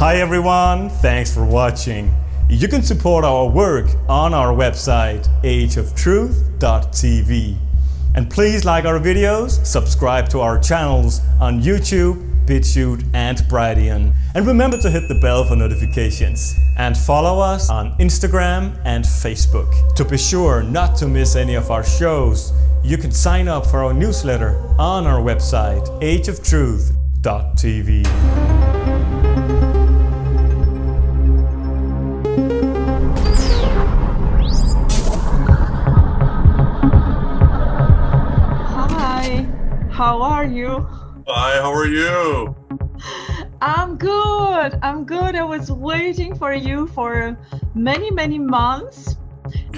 Hi everyone, thanks for watching. You can support our work on our website ageoftruthtv. And please like our videos, subscribe to our channels on YouTube, BitChute and Brighteon. And remember to hit the bell for notifications. And follow us on Instagram and Facebook. To be sure not to miss any of our shows, you can sign up for our newsletter on our website ageoftruthtv. How are you? Hi, how are you? I'm good. I was waiting for you for many months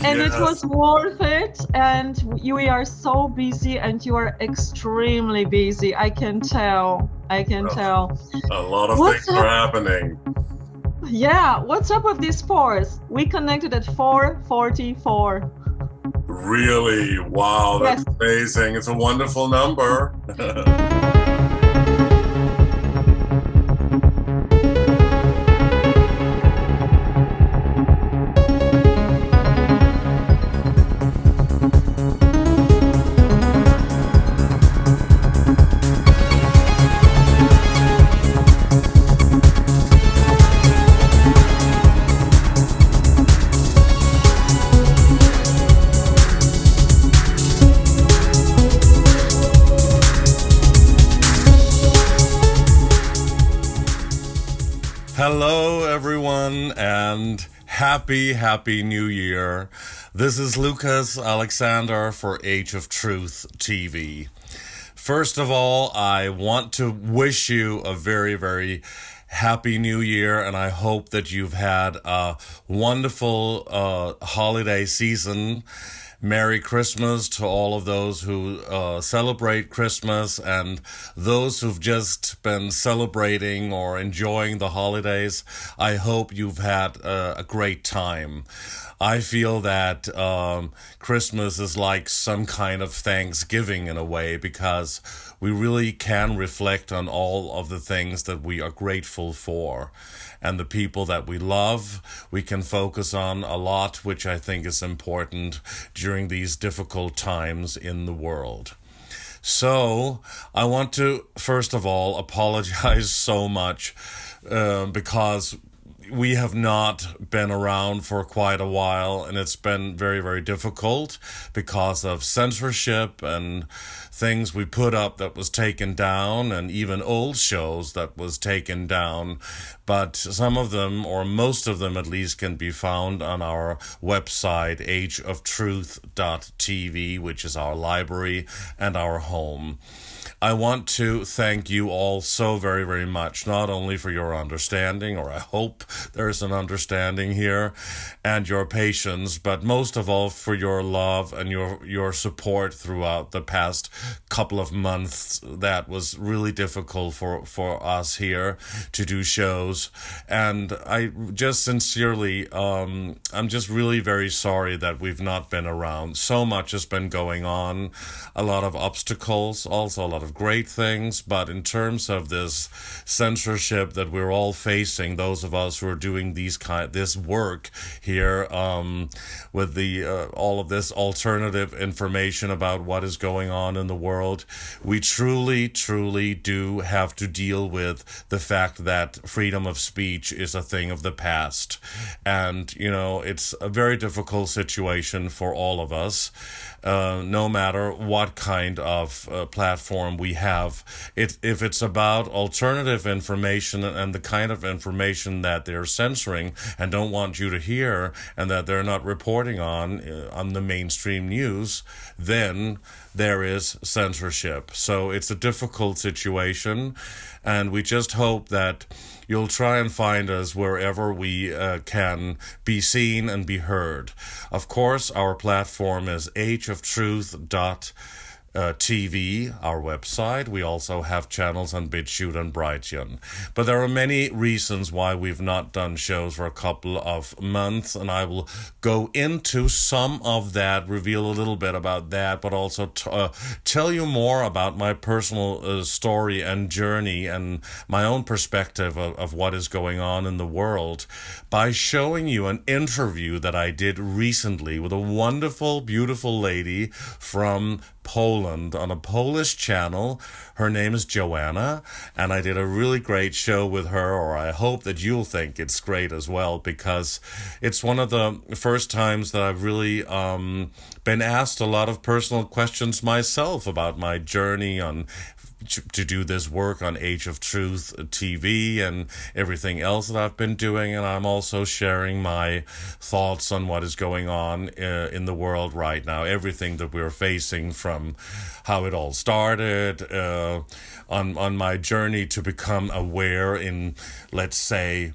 and Yes. It was worth it. And we are so busy and you are extremely busy. I can tell. A lot of What's things up? are happening. Yeah. What's up with these sports? We connected at 4:44. Really? Wow, that's Yes. amazing. It's a wonderful number. Hello, everyone, and happy New Year. This is Lucas Alexander for Age of Truth TV. First of all, I want to wish you a very happy New Year, and I hope that you've had a wonderful holiday season. Merry Christmas to all of those who celebrate Christmas and those who've just been celebrating or enjoying the holidays. I hope you've had a great time. I feel that Christmas is like some kind of Thanksgiving in a way, because we really can reflect on all of the things that we are grateful for. And the people that we love, we can focus on a lot, which I think is important during these difficult times in the world. So I want to, first of all, apologize so much because we have not been around for quite a while, and it's been very difficult because of censorship and things we put up that was taken down, and even old shows that was taken down. But some of them, or most of them at least, can be found on our website ageoftruthtv, which is our library and our home. I want to thank you all so very much, not only for your understanding, or I hope there's an understanding here, and your patience, but most of all for your love and your support throughout the past couple of months. That was really difficult for us here to do shows, and I just sincerely, I'm just really very sorry that we've not been around. So much has been going on, a lot of obstacles, also a lot of great things, but in terms of this censorship that we're all facing, those of us who are doing this work here with the all of this alternative information about what is going on in the world, we truly do have to deal with the fact that freedom of speech is a thing of the past. And it's a very difficult situation for all of us, no matter what kind of platform we have. If it's about alternative information and the kind of information that they're censoring and don't want you to hear, and that they're not reporting on the mainstream news, then there is censorship. So it's a difficult situation, and we just hope that you'll try and find us wherever we can be seen and be heard. Of course, our platform is ageoftruthtv. TV, our website. We also have channels on BitChute and Brighteon. But there are many reasons why we've not done shows for a couple of months, and I will go into some of that, reveal a little bit about that, but also tell you more about my personal story and journey and my own perspective of what is going on in the world by showing you an interview that I did recently with a wonderful, beautiful lady from Poland on a Polish channel. Her name is Joanna, and I did a really great show with her, or I hope that you'll think it's great as well, because it's one of the first times that I've really been asked a lot of personal questions myself about my journey to do this work on Age of Truth TV and everything else that I've been doing. And I'm also sharing my thoughts on what is going on in the world right now, everything that we're facing, from how it all started, on my journey to become aware in, let's say,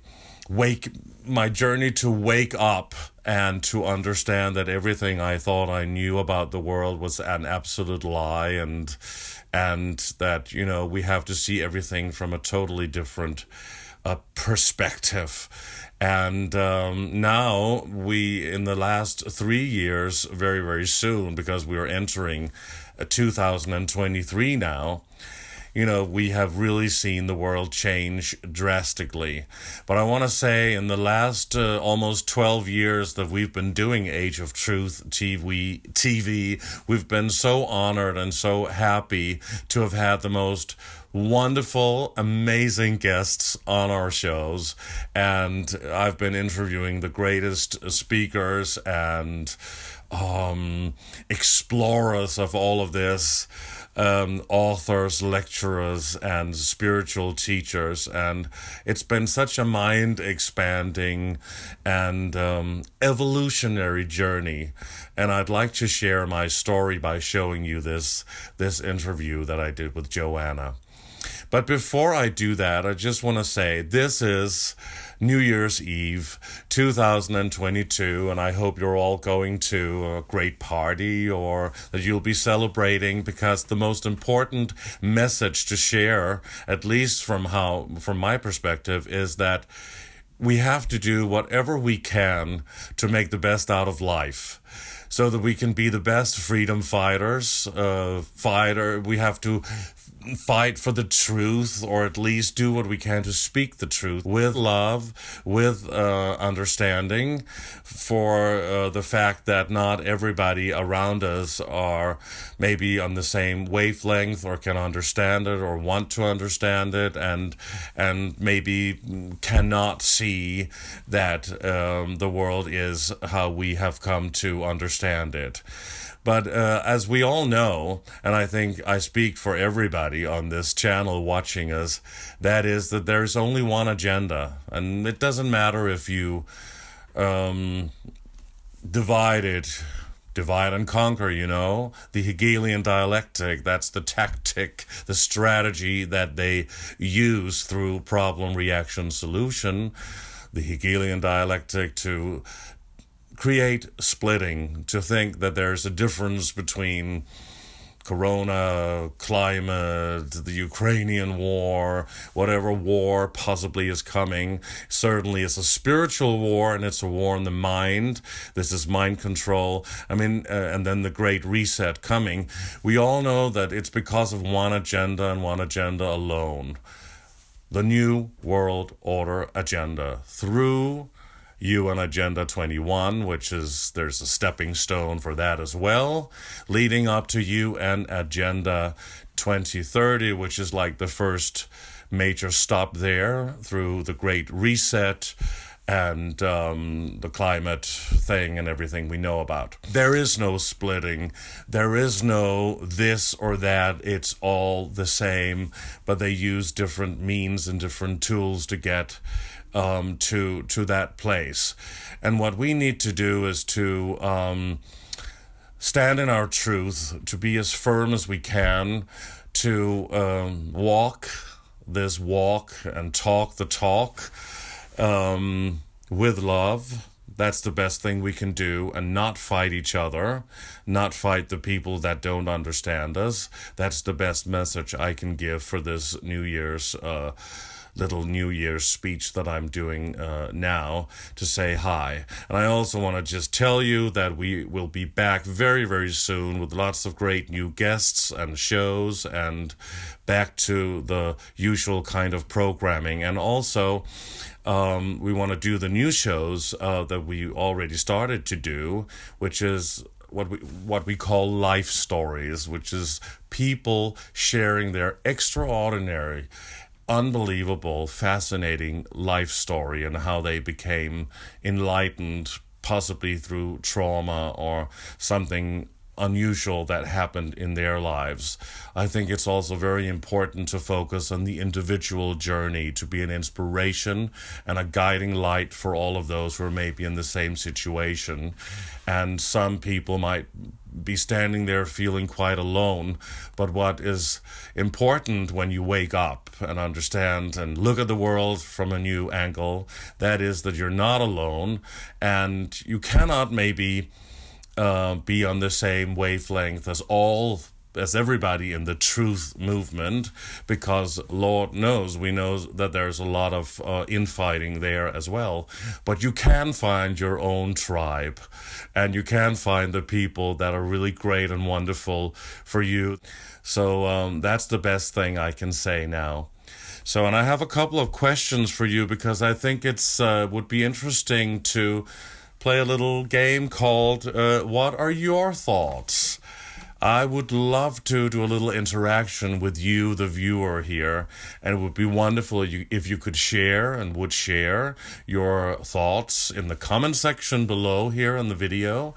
my journey to wake up and to understand that everything I thought I knew about the world was an absolute lie, and that, we have to see everything from a totally different perspective. And now in the last 3 years, very, very soon, because we are entering 2023 now, we have really seen the world change drastically. But I want to say, in the last almost 12 years that we've been doing Age of Truth TV, we've been so honored and so happy to have had the most wonderful, amazing guests on our shows. And I've been interviewing the greatest speakers and explorers of all of this, authors, lecturers, and spiritual teachers, and it's been such a mind-expanding and evolutionary journey. And I'd like to share my story by showing you this interview that I did with Joanna. But before I do that, I just want to say this is New Year's Eve 2022, and I hope you're all going to a great party, or that you'll be celebrating, because the most important message to share, at least from my perspective, is that we have to do whatever we can to make the best out of life, so that we can be the best freedom fighters. We have to fight for the truth, or at least do what we can to speak the truth with love, with understanding for the fact that not everybody around us are maybe on the same wavelength, or can understand it, or want to understand it, and maybe cannot see that the world is how we have come to understand it. But as we all know, and I think I speak for everybody on this channel watching us, that is that there's only one agenda. And it doesn't matter if you divide and conquer, the Hegelian dialectic. That's the tactic, the strategy that they use through problem, reaction, solution. The Hegelian dialectic to create splitting, to think that there's a difference between Corona, climate, the Ukrainian war, whatever war possibly is coming. Certainly it's a spiritual war, and it's a war in the mind. This is mind control. And then the Great Reset coming. We all know that it's because of one agenda and one agenda alone. The New World Order agenda, through UN Agenda 21, there's a stepping stone for that as well, leading up to UN Agenda 2030, which is like the first major stop there, through the Great Reset and the climate thing and everything we know about. There is no splitting. There is no this or that. It's all the same, but they use different means and different tools to get to that place. And what we need to do is to stand in our truth, to be as firm as we can, to walk this walk and talk the talk with love, That's the best thing we can do, and not fight each other, not fight the people that don't understand us. That's the best message I can give for this New Year's little New Year's speech that I'm doing now to say hi. And I also want to just tell you that we will be back very, very soon with lots of great new guests and shows, and back to the usual kind of programming. And also, we want to do the new shows that we already started to do, which is what we call life stories, which is people sharing their extraordinary, unbelievable, fascinating life story and how they became enlightened, possibly through trauma or something unusual that happened in their lives. I think it's also very important to focus on the individual journey, to be an inspiration and a guiding light for all of those who are maybe in the same situation. And some people might be standing there feeling quite alone, but what is important when you wake up and understand and look at the world from a new angle, that is that you're not alone, and you cannot maybe be on the same wavelength as everybody in the truth movement, because Lord knows, we know that there's a lot of infighting there as well. But you can find your own tribe, and you can find the people that are really great and wonderful for you. So that's the best thing I can say now. So, and I have a couple of questions for you, because I think it's would be interesting to play a little game called What Are Your Thoughts? I would love to do a little interaction with you, the viewer here, and it would be wonderful if you could share your thoughts in the comment section below here in the video,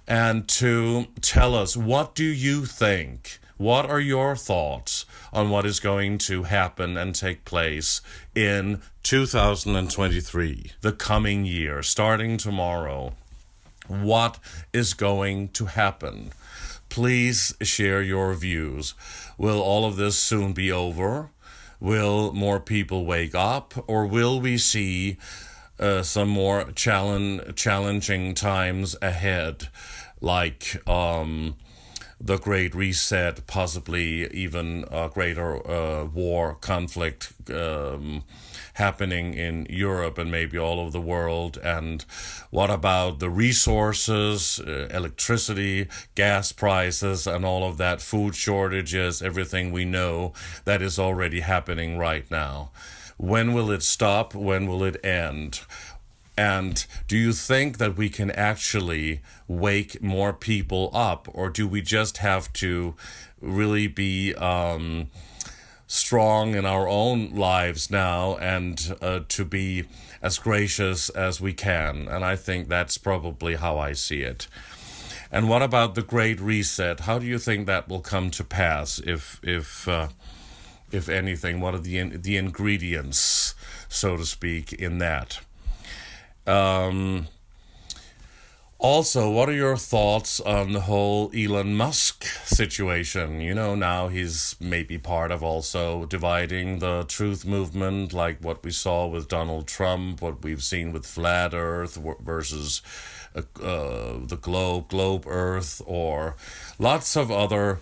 and to tell us, what do you think? What are your thoughts on what is going to happen and take place in 2023, the coming year, starting tomorrow? What is going to happen? Please share your views. Will all of this soon be over? Will more people wake up? Or will we see some more challenging times ahead, like the Great Reset, possibly even a greater war, conflict happening in Europe and maybe all over the world? And what about the resources, electricity, gas prices, and all of that, food shortages, everything we know that is already happening right now? When will it stop? When will it end? And do you think that we can actually wake more people up, or do we just have to really be strong in our own lives now and to be as gracious as we can? And I think that's probably how I see it. And what about the Great Reset? How do you think that will come to pass, if anything? What are the ingredients, so to speak, in that? Also, what are your thoughts on the whole Elon Musk situation? You know, now he's maybe part of also dividing the truth movement, like what we saw with Donald Trump, what we've seen with Flat Earth versus the globe Earth, or lots of other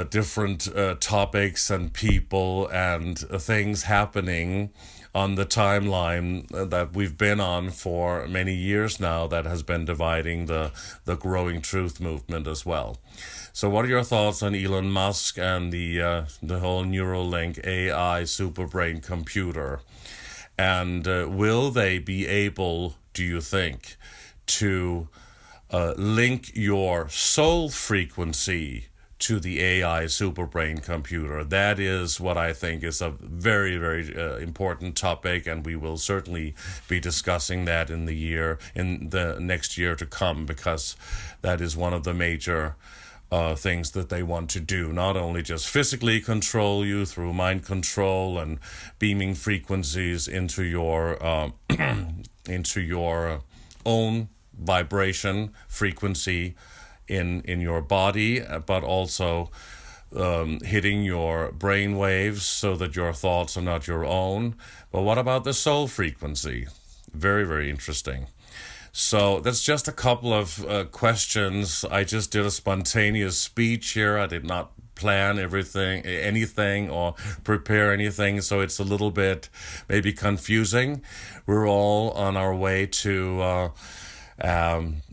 different topics and people and things happening on the timeline that we've been on for many years now, that has been dividing the growing truth movement as well. So what are your thoughts on Elon Musk and the whole Neuralink AI superbrain computer? And will they be able, do you think, to link your soul frequency to the AI superbrain computer? That is what I think is a very, very important topic, and we will certainly be discussing that in the next year to come, because that is one of the major things that they want to do. Not only just physically control you through mind control and beaming frequencies into your own vibration frequency in your body, but also hitting your brain waves so that your thoughts are not your own. But what about the soul frequency? Very, very interesting. So that's just a couple of questions. I just did a spontaneous speech here. I did not plan anything, or prepare anything. So it's a little bit maybe confusing. We're all on our way to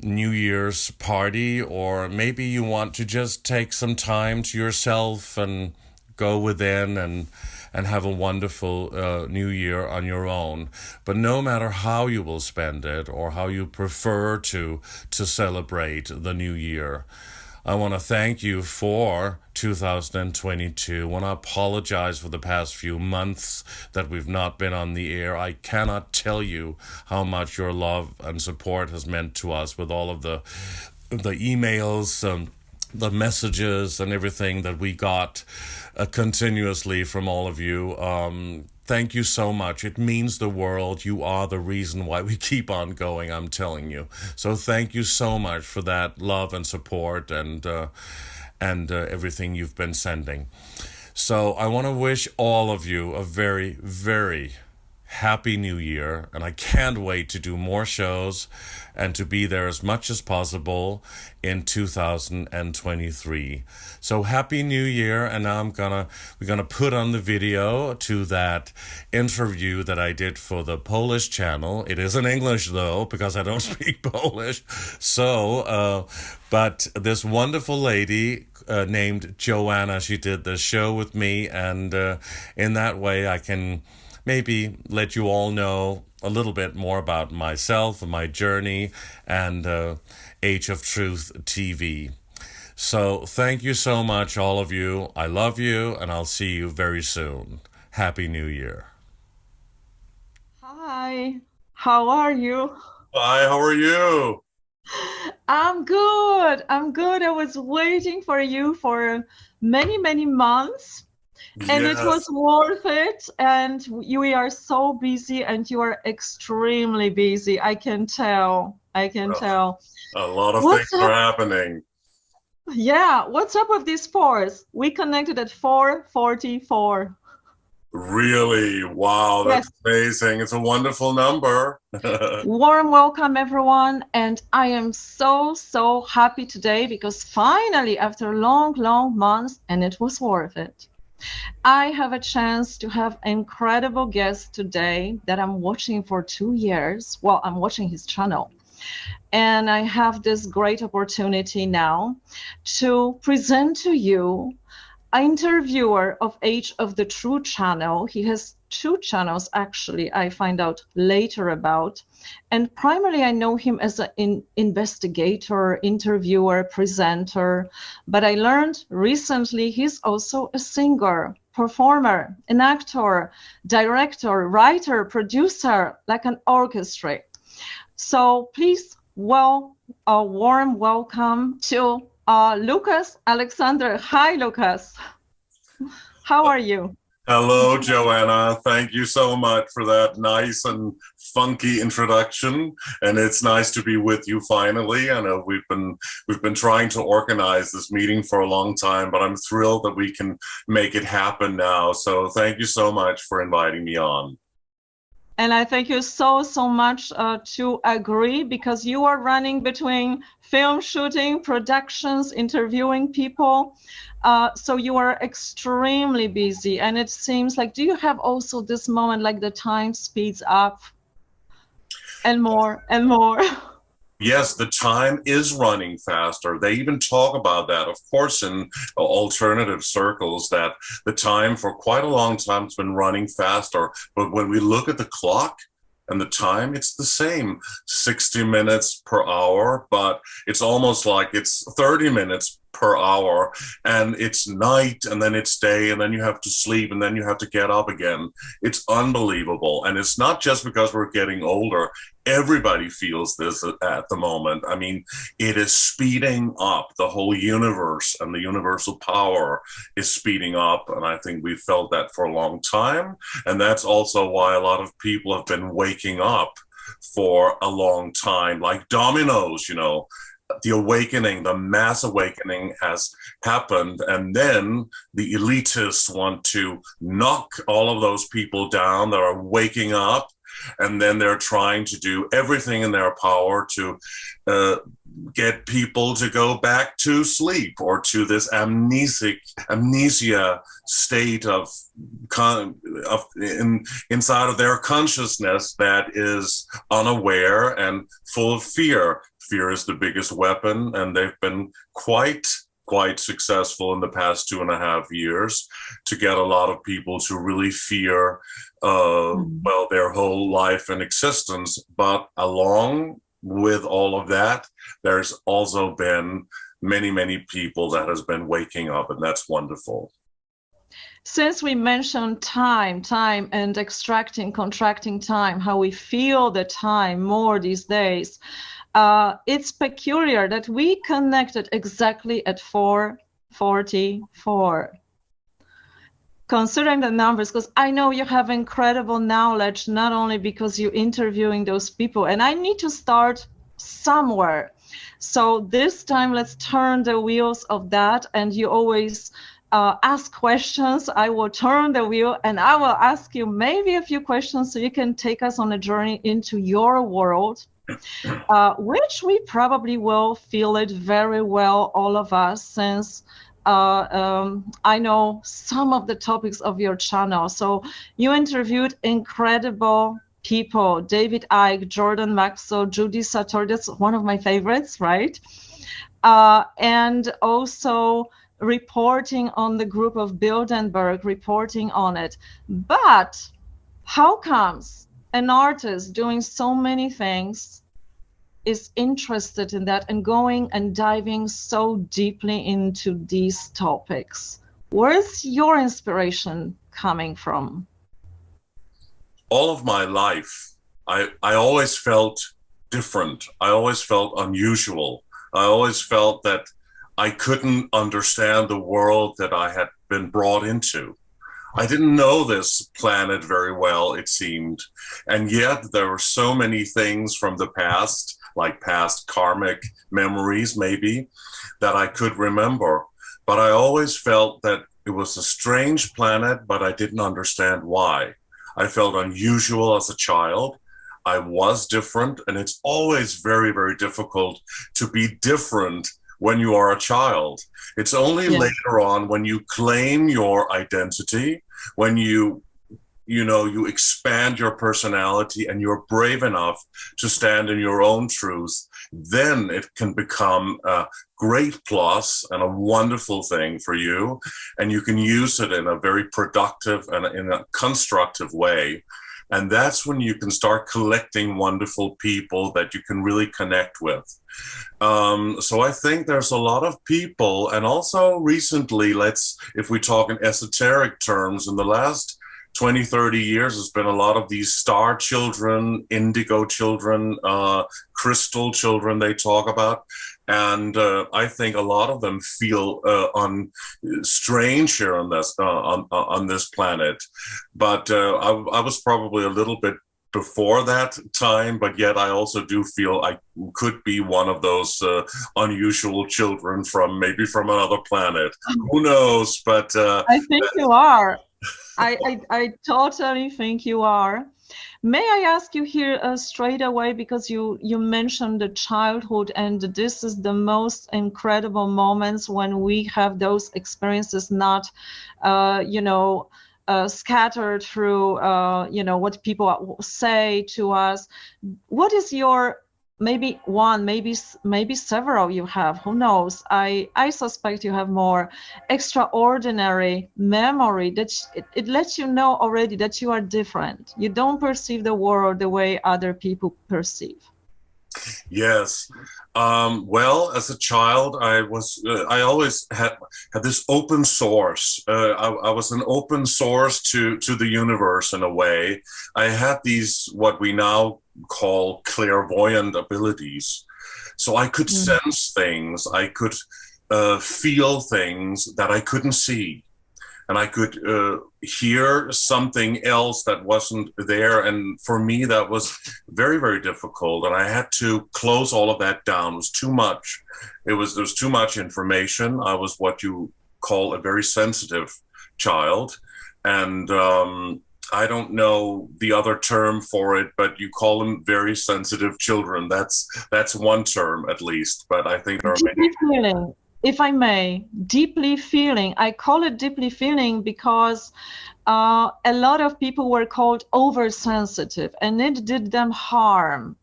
New Year's party, or maybe you want to just take some time to yourself and go within and have a wonderful new year on your own. But no matter how you will spend it or how you prefer to celebrate the new year, I want to thank you for 2022. I want to apologize for the past few months that we've not been on the air. I cannot tell you how much your love and support has meant to us with all of the emails, the messages and everything that we got continuously from all of you. Thank you so much. It means the world. You are the reason why we keep on going, I'm telling you. So thank you so much for that love and support and everything you've been sending. So I want to wish all of you a very, very happy new year, and I can't wait to do more shows and to be there as much as possible in 2023. So happy new year. And now we're gonna put on the video to that interview that I did for the Polish channel. It is in English though, because I don't speak Polish. So but this wonderful lady named Joanna, she did the show with me, and in that way I can maybe let you all know a little bit more about myself and my journey and Age of Truth TV. So thank you so much, all of you. I love you, and I'll see you very soon. Happy New Year. Hi, how are you? Hi, how are you? I'm good. I'm good. I was waiting for you for many, many months. And Yes. it was worth it. And we are so busy, and you are extremely busy. I can tell. I can tell. A lot of What's things up? are happening. Yeah. What's up with these fours? We connected at 4:44. Really? Wow, that's amazing. It's a wonderful number. Warm welcome, everyone. And I am so, so happy today because finally, after long, long months, and it was worth it, I have a chance to have an incredible guest today that I'm watching for 2 years. Well, I'm watching his channel. And I have this great opportunity now to present to you an interviewer of Age of the Truth channel. He has 2 channels, actually, I find out later about. And primarily, I know him as an investigator, interviewer, presenter. But I learned recently he's also a singer, performer, an actor, director, writer, producer, like an orchestra. So please, a warm welcome to Lucas Alexander. Hi, Lucas. How are you? Hello, Joanna. Thank you so much for that nice and funky introduction. And it's nice to be with you finally. I know we've been trying to organize this meeting for a long time, but I'm thrilled that we can make it happen now. So thank you so much for inviting me on. And I thank you so, so much to agree, because you are running between film shooting, productions, interviewing people. So you are extremely busy. And it seems like, do you have also this moment like the time speeds up and more and more? Yes, the time is running faster. They even talk about that, of course, in alternative circles, that the time for quite a long time has been running faster. But when we look at the clock and the time, it's the same, 60 minutes per hour, but it's almost like it's 30 minutes per hour, and it's night, and then it's day, and then you have to sleep, and then you have to get up again. It's unbelievable. And it's not just because we're getting older. Everybody feels this at the moment. I mean, it is speeding up. The whole universe and the universal power is speeding up. And I think we've felt that for a long time. And that's also why a lot of people have been waking up for a long time, like dominoes, the awakening, the mass awakening has happened, and then the elitists want to knock all of those people down that are waking up, and then they're trying to do everything in their power to get people to go back to sleep or to this amnesia state of inside of their consciousness that is unaware and full of fear. Fear is the biggest weapon, and they've been quite successful in the past 2.5 years to get a lot of people to really fear, well, their whole life and existence. But along with all of that, there's also been many people that has been waking up, and that's wonderful. Since we mentioned time and contracting time, how we feel the time more these days, it's peculiar that we connected exactly at 4:44. Considering the numbers, because I know you have incredible knowledge, not only because you're interviewing those people, and I need to start somewhere. So this time, let's turn the wheels of that, and you always ask questions. I will turn the wheel and I will ask you maybe a few questions so you can take us on a journey into your world, which we probably will feel it very well, all of us, since I know some of the topics of your channel. So you interviewed incredible people: David Icke, Jordan Maxwell, Judy Sator. That's one of my favorites, right? And also reporting on the group of Bilderberg, reporting on it. But how comes an artist doing so many things is interested in that and going and diving so deeply into these topics? Where's your inspiration coming from? All of my life, I always felt different. I always felt unusual. I always felt that I couldn't understand the world that I had been brought into. I didn't know this planet very well, it seemed. And yet there were so many things from the past, like past karmic memories maybe, that I could remember. But I always felt that it was a strange planet, but I didn't understand why. I felt unusual as a child. I was different, and it's always very difficult to be different when you are a child. It's only later on, when you claim your identity, when you expand your personality and you're brave enough to stand in your own truth, then it can become a great plus and a wonderful thing for you. And you can use it in a very productive and in a constructive way. And that's when you can start collecting wonderful people that you can really connect with. So I think there's a lot of people, and also recently, if we talk in esoteric terms, in the last 20, 30 years, there's been a lot of these star children, indigo children, crystal children they talk about. And I think a lot of them feel strange here on this planet. But I was probably a little bit before that time, but yet I also do feel I could be one of those unusual children from another planet. Who knows? But I think you are. I totally think you are. May I ask you here straight away, because you mentioned the childhood, and this is the most incredible moments when we have those experiences, not, scattered through, what people say to us. What is your, maybe one, maybe several you have, who knows? I suspect you have more extraordinary memory that it lets you know already that you are different. You don't perceive the world the way other people perceive. Yes. Well, as a child, I always had this open source. I was an open source to the universe in a way. I had these, what we now call clairvoyant abilities. So I could sense things. I could feel things that I couldn't see. and I could hear something else that wasn't there. And for me, that was very, very difficult. And I had to close all of that down. It was too much. There was too much information. I was what you call a very sensitive child. And I don't know the other term for it, but you call them very sensitive children. That's one term at least, but I think there are many. Feeling, if I may, deeply feeling. I call it deeply feeling because a lot of people were called oversensitive, and it did them harm.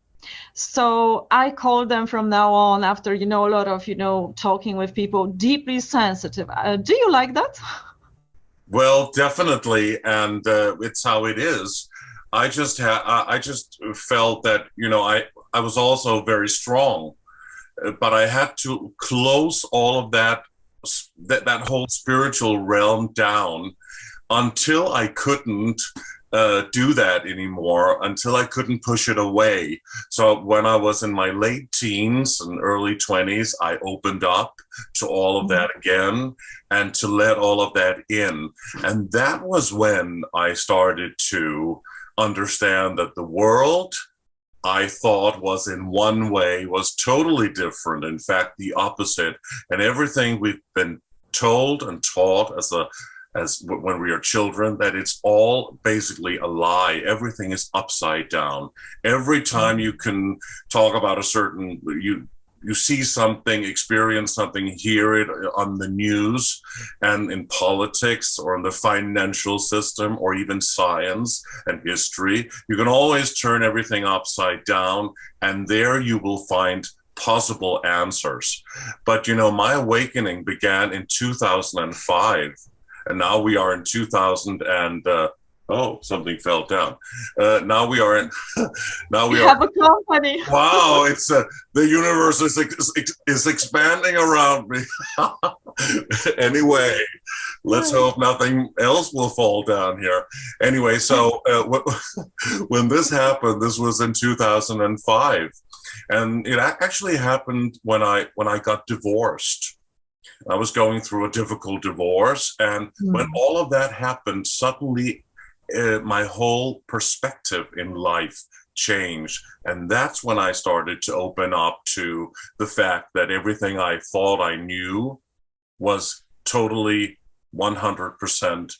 So I call them from now on, after a lot of talking with people, deeply sensitive. Do you like that? Well, definitely, and it's how it is. I just felt that I was also very strong, but I had to close all of that whole spiritual realm down until I couldn't do that anymore, until I couldn't push it away. So when I was in my late teens and early 20s, I opened up to all of that again and to let all of that in. And that was when I started to understand that the world I thought was in one way was totally different. In fact, the opposite. And everything we've been told and taught as when we are children, that it's all basically a lie. Everything is upside down. Every time you can talk about a certain, you see something, experience something, hear it on the news and in politics or in the financial system or even science and history, you can always turn everything upside down, and there you will find possible answers. But my awakening began in 2005. And now we are in 2000 and something fell down. Now we are in. Now we have a company. Wow! It's the universe is expanding around me. Anyway, let's hope nothing else will fall down here. Anyway, so when this happened, this was in 2005, and it actually happened when I got divorced. I was going through a difficult divorce, and when all of that happened, suddenly my whole perspective in life changed. And that's when I started to open up to the fact that everything I thought I knew was totally 100%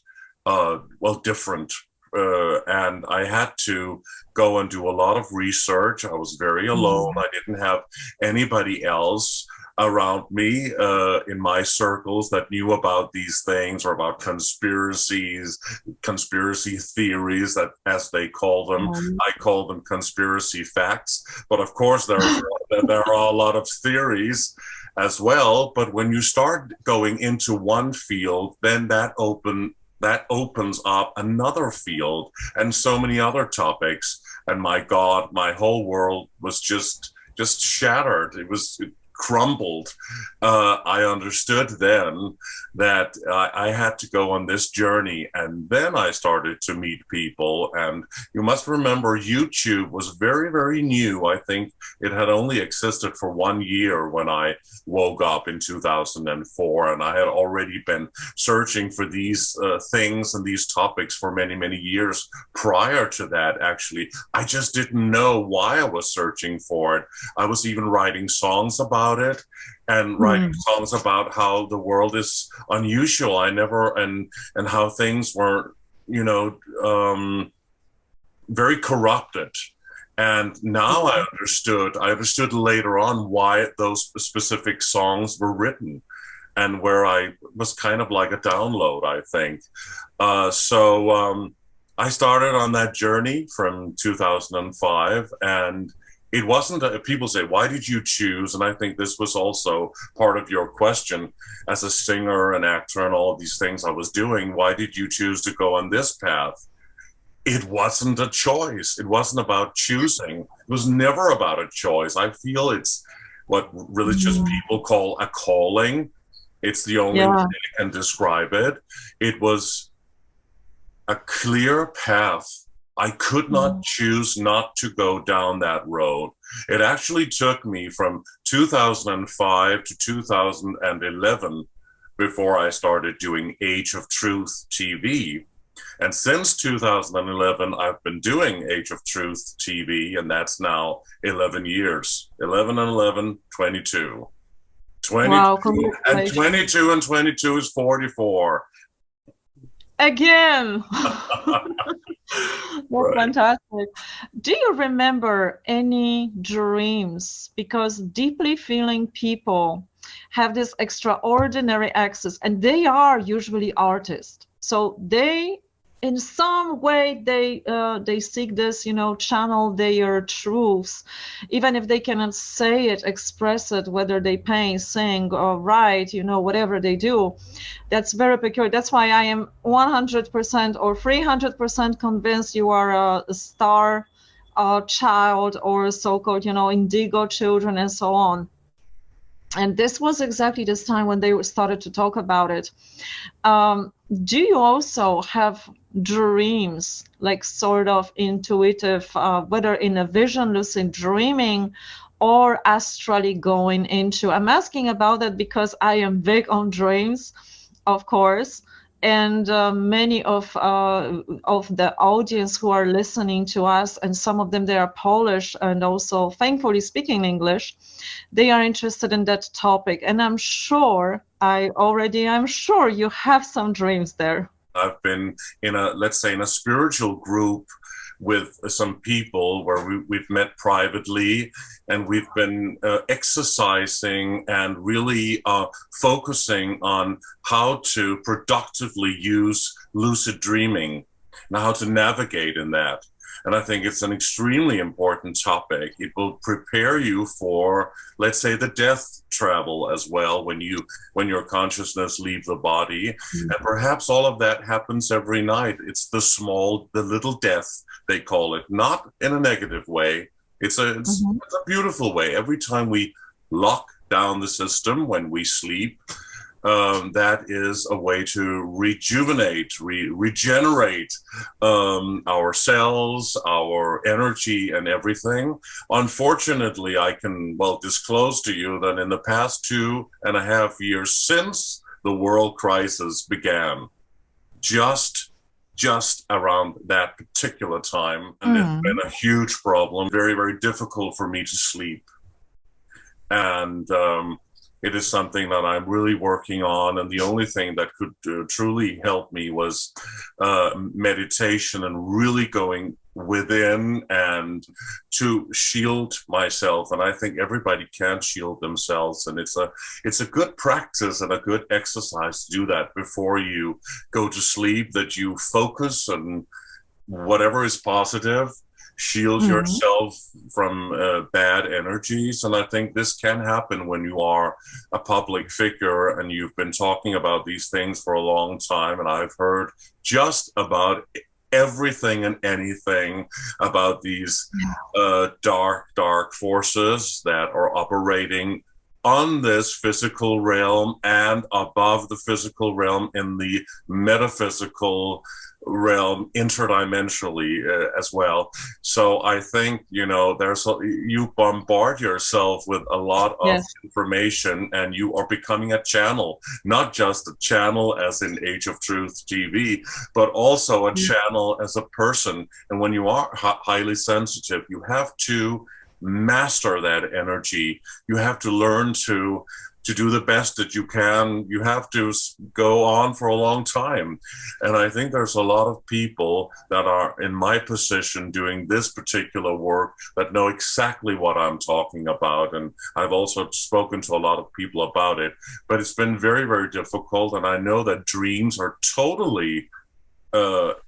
different. And I had to go and do a lot of research. I was very alone. I didn't have anybody else around me in my circles that knew about these things, or about conspiracy theories, that, as they call them. I call them conspiracy facts. But of course, there are a lot of theories as well. But when you start going into one field, then that opens up another field and so many other topics. And my God, my whole world was just shattered. It crumbled. I understood then that I had to go on this journey, and then I started to meet people. And you must remember, YouTube was very, very new. I think it had only existed for 1 year when I woke up in 2004, and I had already been searching for these things and these topics for many, many years prior to that. Actually, I just didn't know why I was searching for it. I was even writing songs about it, and writing songs about how the world is unusual. And how things were, very corrupted. And now I understood later on why those specific songs were written, and where I was kind of like a download, I think. So I started on that journey from 2005, and it wasn't, people say, why did you choose? And I think this was also part of your question. As a singer and actor and all of these things I was doing, why did you choose to go on this path? It wasn't a choice. It wasn't about choosing. It was never about a choice. I feel it's what religious people call a calling. It's the only way I can describe it. It was a clear path. I could not choose not to go down that road. It actually took me from 2005 to 2011 before I started doing Age of Truth TV. And since 2011, I've been doing Age of Truth TV, and that's now 11 years. 11 and 11, 22. 22 Wow, and congratulations. 22 and 22 is 44. Again. That's Right. fantastic. Do you remember any dreams? Because deeply feeling people have this extraordinary access, and they are usually artists. So they, in some way, they seek this, channel their truths, even if they cannot say it, express it, whether they paint, sing, or write, whatever they do. That's very peculiar. That's why I am 100% or 300% convinced you are a star child, or so-called, indigo children, and so on. And this was exactly this time when they started to talk about it. Do you also have dreams, like sort of intuitive, whether in a vision, lucid dreaming, or astrally going into? I'm asking about that because I am big on dreams, of course, and many of the audience who are listening to us, and some of them, they are Polish and also thankfully speaking English, they are interested in that topic. And I'm sure you have some dreams there. I've been in let's say in a spiritual group with some people where we've met privately, and we've been exercising and really focusing on how to productively use lucid dreaming and how to navigate in that. And I think it's an extremely important topic. It will prepare you for, let's say, the death travel as well, when your consciousness leaves the body. Mm-hmm. And perhaps all of that happens every night. It's the little death, they call it, not in a negative way. It's a beautiful way. Every time we lock down the system when we sleep, that is a way to rejuvenate, regenerate our cells, our energy, and everything. Unfortunately, I can disclose to you that in the past 2.5 years since the world crisis began, just around that particular time, and it's been a huge problem, very, very difficult for me to sleep. And it is something that I'm really working on, and the only thing that could truly help me was meditation, and really going within and to shield myself. And I think everybody can shield themselves, and it's a good practice and a good exercise to do that before you go to sleep, that you focus on whatever is positive, shield yourself from bad energies. And I think this can happen when you are a public figure and you've been talking about these things for a long time. And I've heard just about everything and anything about these dark forces that are operating on this physical realm and above the physical realm, in the metaphysical realm, interdimensionally as well. So I think, you bombard yourself with a lot of information, and you are becoming a channel, not just a channel as in Age of Truth TV, but also a channel as a person. And when you are highly sensitive, you have to master that energy. You have to learn to do the best that you can. You have to go on for a long time. And I think there's a lot of people that are in my position doing this particular work that know exactly what I'm talking about. And I've also spoken to a lot of people about it, but it's been very, very difficult. And I know that dreams are totally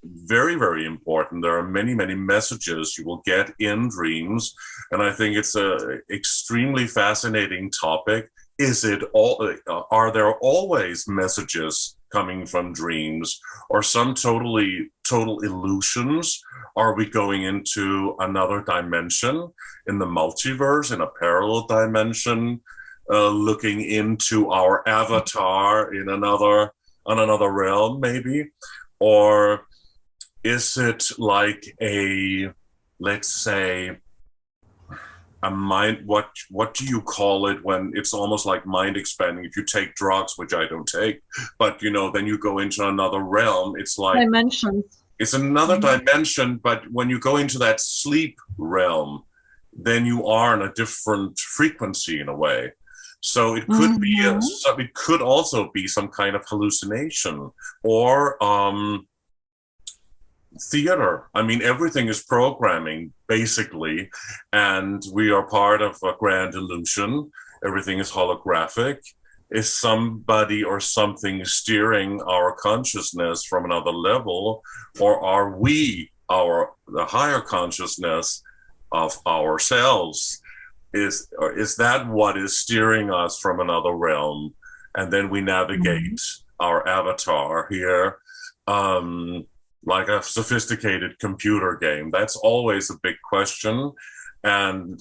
very, very important. There are many, many messages you will get in dreams. And I think it's a extremely fascinating topic. Are there always messages coming from dreams, or some total illusions? Are we going into another dimension in the multiverse, in a parallel dimension, looking into our avatar in another realm, maybe? Or is it like let's say, a mind, what do you call it when it's almost like mind expanding? If you take drugs, which I don't take, but then you go into another realm. It's like Dimensions. it's another dimension, but when you go into that sleep realm, then you are in a different frequency in a way. So it could be it could also be some kind of hallucination or theater. I mean, everything is programming basically, and we are part of a grand illusion. Everything is holographic. Is somebody or something steering our consciousness from another level, or are we the higher consciousness of ourselves? Is that what is steering us from another realm, and then we navigate our avatar here, like a sophisticated computer game? That's always a big question, and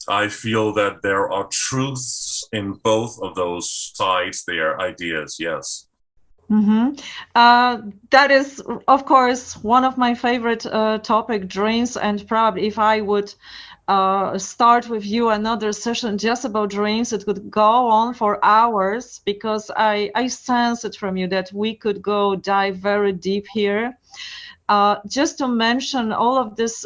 I feel that there are truths in both of those sides, their ideas, yes. That is, of course, one of my favorite topic, dreams, and probably if I would start with you another session just about dreams, it could go on for hours, because I sense it from you that we could dive very deep here. Just to mention all of this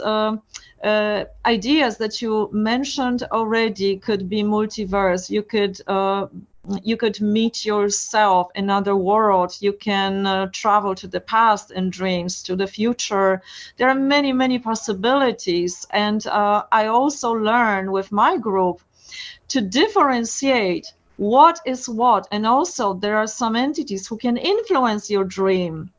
ideas that you mentioned already could be multiverse. You could meet yourself in another world. You can travel to the past in dreams, to the future. There are many, many possibilities. And I also learn with my group to differentiate what is what. And also there are some entities who can influence your dream.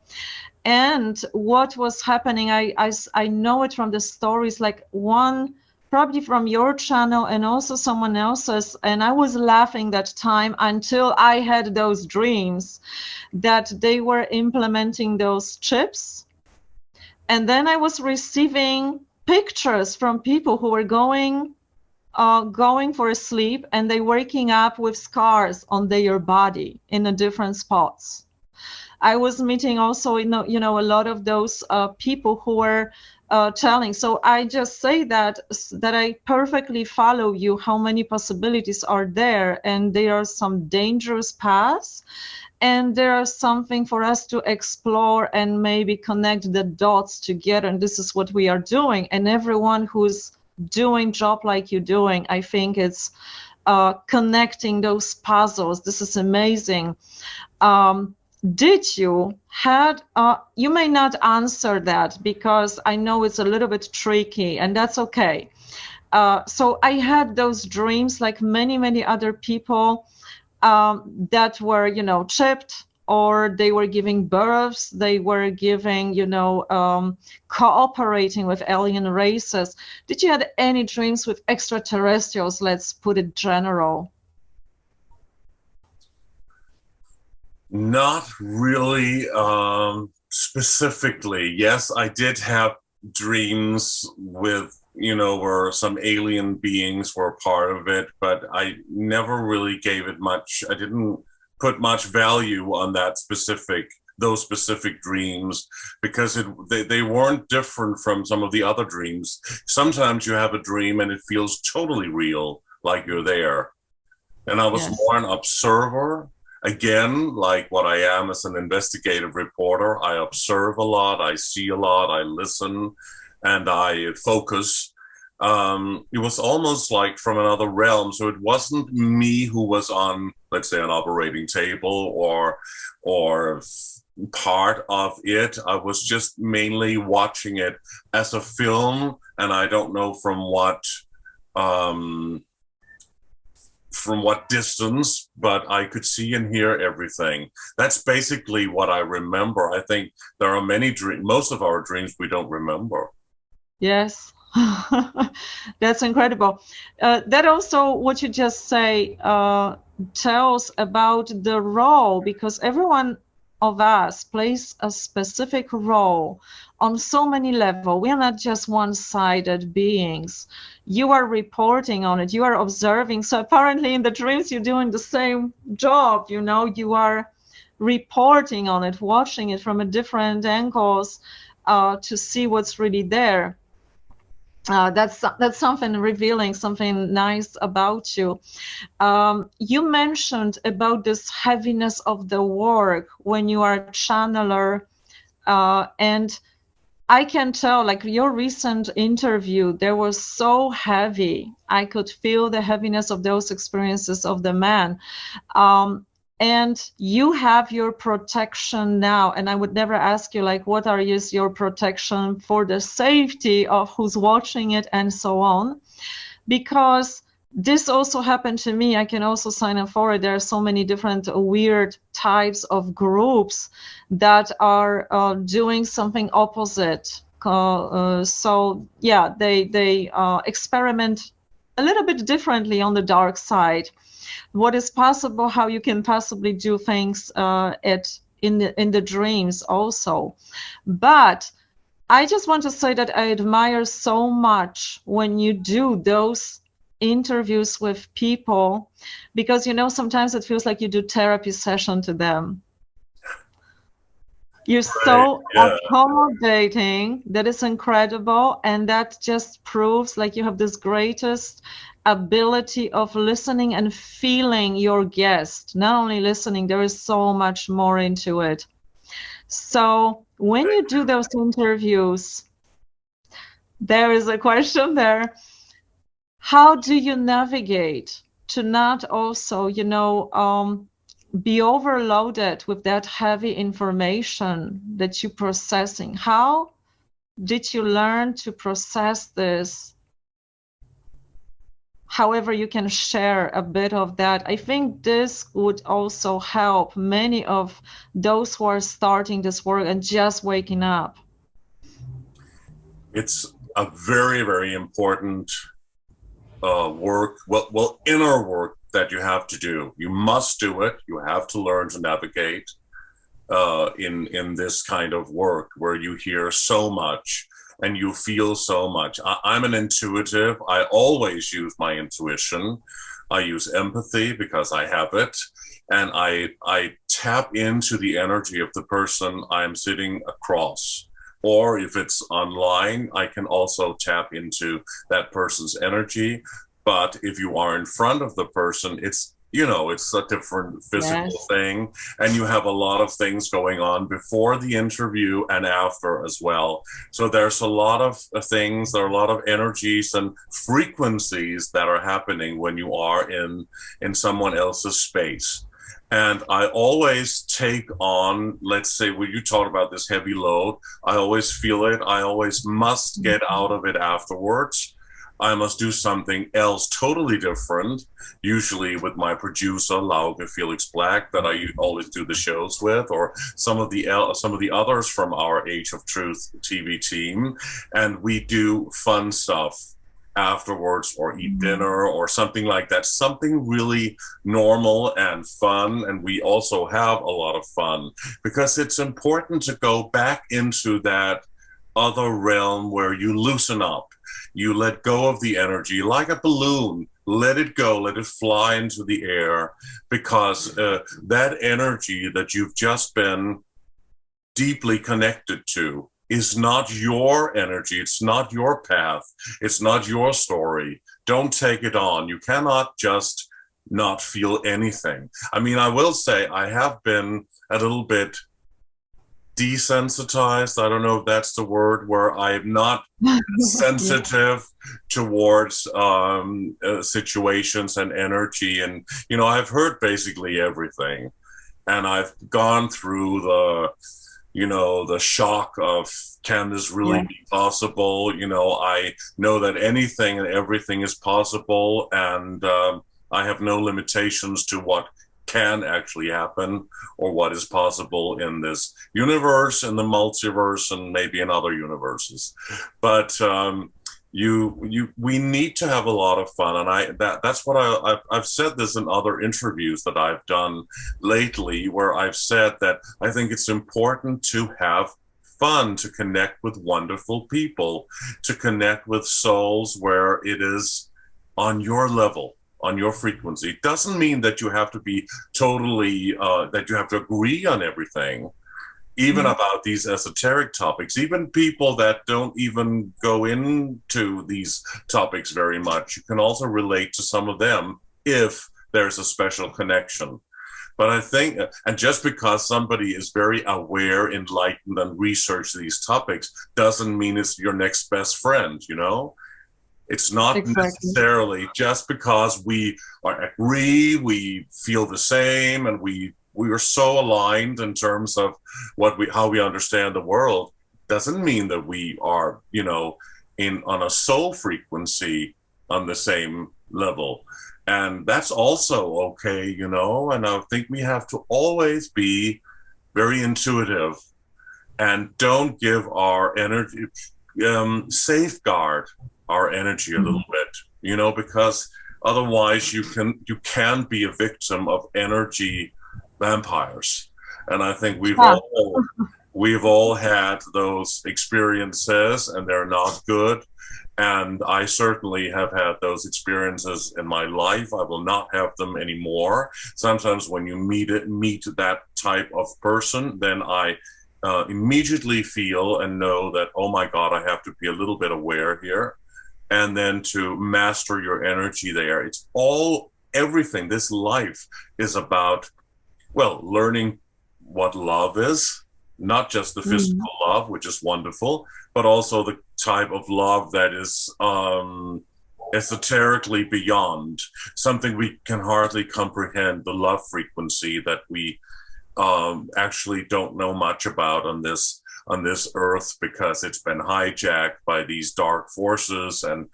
And what was happening, I know it from the stories, like one probably from your channel and also someone else's, and I was laughing that time until I had those dreams that they were implementing those chips. And then I was receiving pictures from people who were going for a sleep, and they waking up with scars on their body in the different spots. I was meeting also, a lot of those people who were telling. So I just say that I perfectly follow you, how many possibilities are there, and there are some dangerous paths, and there are something for us to explore and maybe connect the dots together. And this is what we are doing. And everyone who's doing job like you're doing, I think it's connecting those puzzles. This is amazing. Did you you may not answer that because I know it's a little bit tricky, and that's okay. So I had those dreams like many, many other people that were, chipped, or they were giving births, they were giving, cooperating with alien races. Did you have any dreams with extraterrestrials? Let's put it general. Not really specifically. Yes, I did have dreams with, where some alien beings were part of it, but I never really gave it much. I didn't put much value on those specific dreams, because they weren't different from some of the other dreams. Sometimes you have a dream and it feels totally real, like you're there. And I was more an observer. Again, like what I am as an investigative reporter, I observe a lot, I see a lot, I listen, and I focus. It was almost like from another realm. So it wasn't me who was on, let's say, an operating table or part of it. I was just mainly watching it as a film, and I don't know from what distance, but I could see and hear everything. That's basically what I remember. I think there are many dreams, most of our dreams we don't remember. Yes, that's incredible. That also, what you just say, tells about the role, because everyone of us plays a specific role on so many levels. We are not just one-sided beings. You are reporting on it, you are observing. So apparently in the dreams you're doing the same job, you are reporting on it, watching it from a different angles to see what's really there. That's something revealing, something nice about you. You mentioned about this heaviness of the work when you are a channeler, and I can tell, like your recent interview, there was so heavy. I could feel the heaviness of those experiences of the man. And you have your protection now. And I would never ask you, like, what your protection for the safety of who's watching it and so on, because this also happened to me. I can also sign up for it. There are so many different weird types of groups that are doing something opposite. So yeah, they experiment a little bit differently on the dark side. What is possible, how you can possibly do things in the dreams also. But I just want to say that I admire so much when you do those interviews with people, because sometimes it feels like you do therapy session to them. You're so accommodating. That is incredible, and that just proves like you have this greatest ability of listening and feeling your guest. Not only listening, there is so much more into it. So when you do those interviews, there is a question there. How do you navigate to not also, be overloaded with that heavy information that you're processing? How did you learn to process this? However, you can share a bit of that. I think this would also help many of those who are starting this work and just waking up. It's a very, very important work, inner work that you have to do. You must do it. You have to learn to navigate in this kind of work where you hear so much and you feel so much. I'm an intuitive. I always use my intuition. I use empathy because I have it. And I tap into the energy of the person I'm sitting across. Or if it's online, I can also tap into that person's energy. But if you are in front of the person, it's a different physical thing. And you have a lot of things going on before the interview and after as well. So there's a lot of things, there are a lot of energies and frequencies that are happening when you are in someone else's space. And I always take on, let's say, when you talk about this heavy load, I always feel it. I always must get out of it afterwards. I must do something else totally different, usually with my producer, Lauke Felix Black, that I always do the shows with, or some of the others from our Age of Truth TV team. And we do fun stuff afterwards, or eat dinner or something like that, something really normal and fun. And we also have a lot of fun because it's important to go back into that other realm where you loosen up, you let go of the energy like a balloon, let it go, let it fly into the air, because that energy that you've just been deeply connected to is not your energy. It's not your path. It's not your story. Don't take it on. You cannot just not feel anything. I mean, I will say I have been a little bit desensitized. I don't know if that's the word, where I'm not sensitive towards situations and energy. And, I've heard basically everything. And I've gone through the shock of, can this really be possible? I know that anything and everything is possible, and I have no limitations to what can actually happen or what is possible in this universe, in the multiverse, and maybe in other universes. But we need to have a lot of fun, and that's what I've said this in other interviews that I've done lately, where I've said that I think it's important to have fun, to connect with wonderful people, to connect with souls where it is on your level, on your frequency. It doesn't mean that you have to be totally that you have to agree on everything. even about these esoteric topics, even people that don't even go into these topics very much. You can also relate to some of them if there's a special connection. But I think, and just because somebody is very aware, enlightened, and research these topics doesn't mean it's your next best friend, you know? It's not necessarily just because we agree, we feel the same, and we are so aligned in terms of how we understand the world, doesn't mean that we are, you know, on a soul frequency on the same level. And that's also okay, you know, and I think we have to always be very intuitive and don't give our energy, safeguard our energy a little bit, you know, because otherwise you can be a victim of energy vampires. And I think we've all had those experiences, and they're not good. And I certainly have had those experiences in my life. I will not have them anymore. Sometimes when you meet that type of person, then I immediately feel and know that, oh my God, I have to be a little bit aware here. And then to master your energy there. It's everything. This life is about, well, learning what love is, not just the physical love, which is wonderful, but also the type of love that is esoterically beyond, something we can hardly comprehend, the love frequency that we actually don't know much about on this earth, because it's been hijacked by these dark forces, and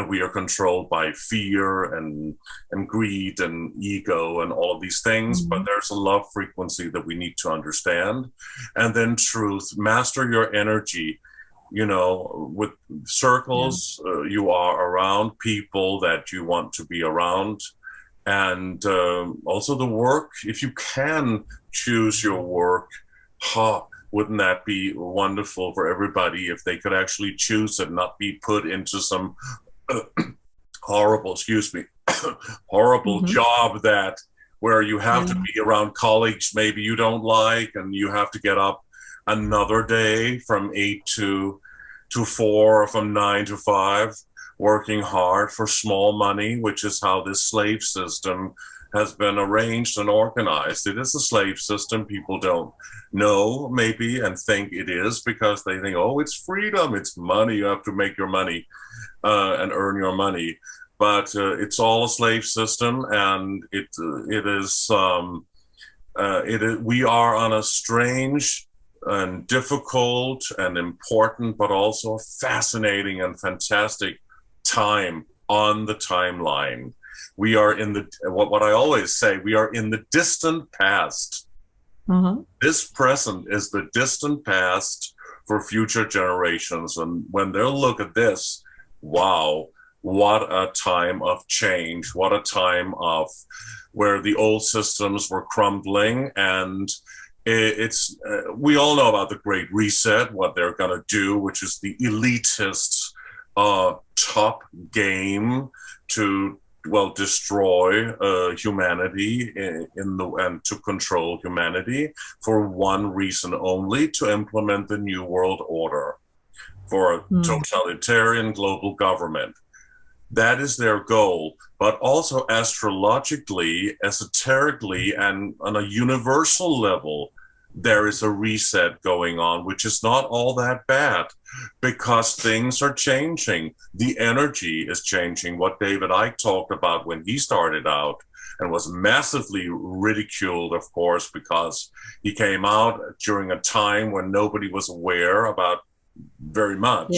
we are controlled by fear and greed and ego and all of these things. But there's a love frequency that we need to understand. And then truth, master your energy, you know, with circles you are around, people that you want to be around. And also the work, if you can choose your work, wouldn't that be wonderful for everybody if they could actually choose it, not be put into some horrible job where you have to be around colleagues maybe you don't like, and you have to get up another day from 8 to 4, or from 9 to 5, working hard for small money, which is how this slave system has been arranged and organized. It is a slave system. People don't know maybe and think it is, because they think, oh, it's freedom, it's money, you have to make your money and earn your money. But it's all a slave system, and we are on a strange and difficult and important, but also fascinating and fantastic time on the timeline. We are in what I always say, we are in the distant past. This present is the distant past for future generations. And when they'll look at this, wow, what a time of change, what a time of where the old systems were crumbling. And we all know about the Great Reset, what they're going to do, which is the elitist top game to destroy humanity and to control humanity for one reason only: to implement the New World Order for a totalitarian global government. That is their goal. But also astrologically, esoterically, and on a universal level, there is a reset going on, which is not all that bad, because things are changing. The energy is changing. What David Icke talked about when he started out, and was massively ridiculed, of course, because he came out during a time when nobody was aware about very much,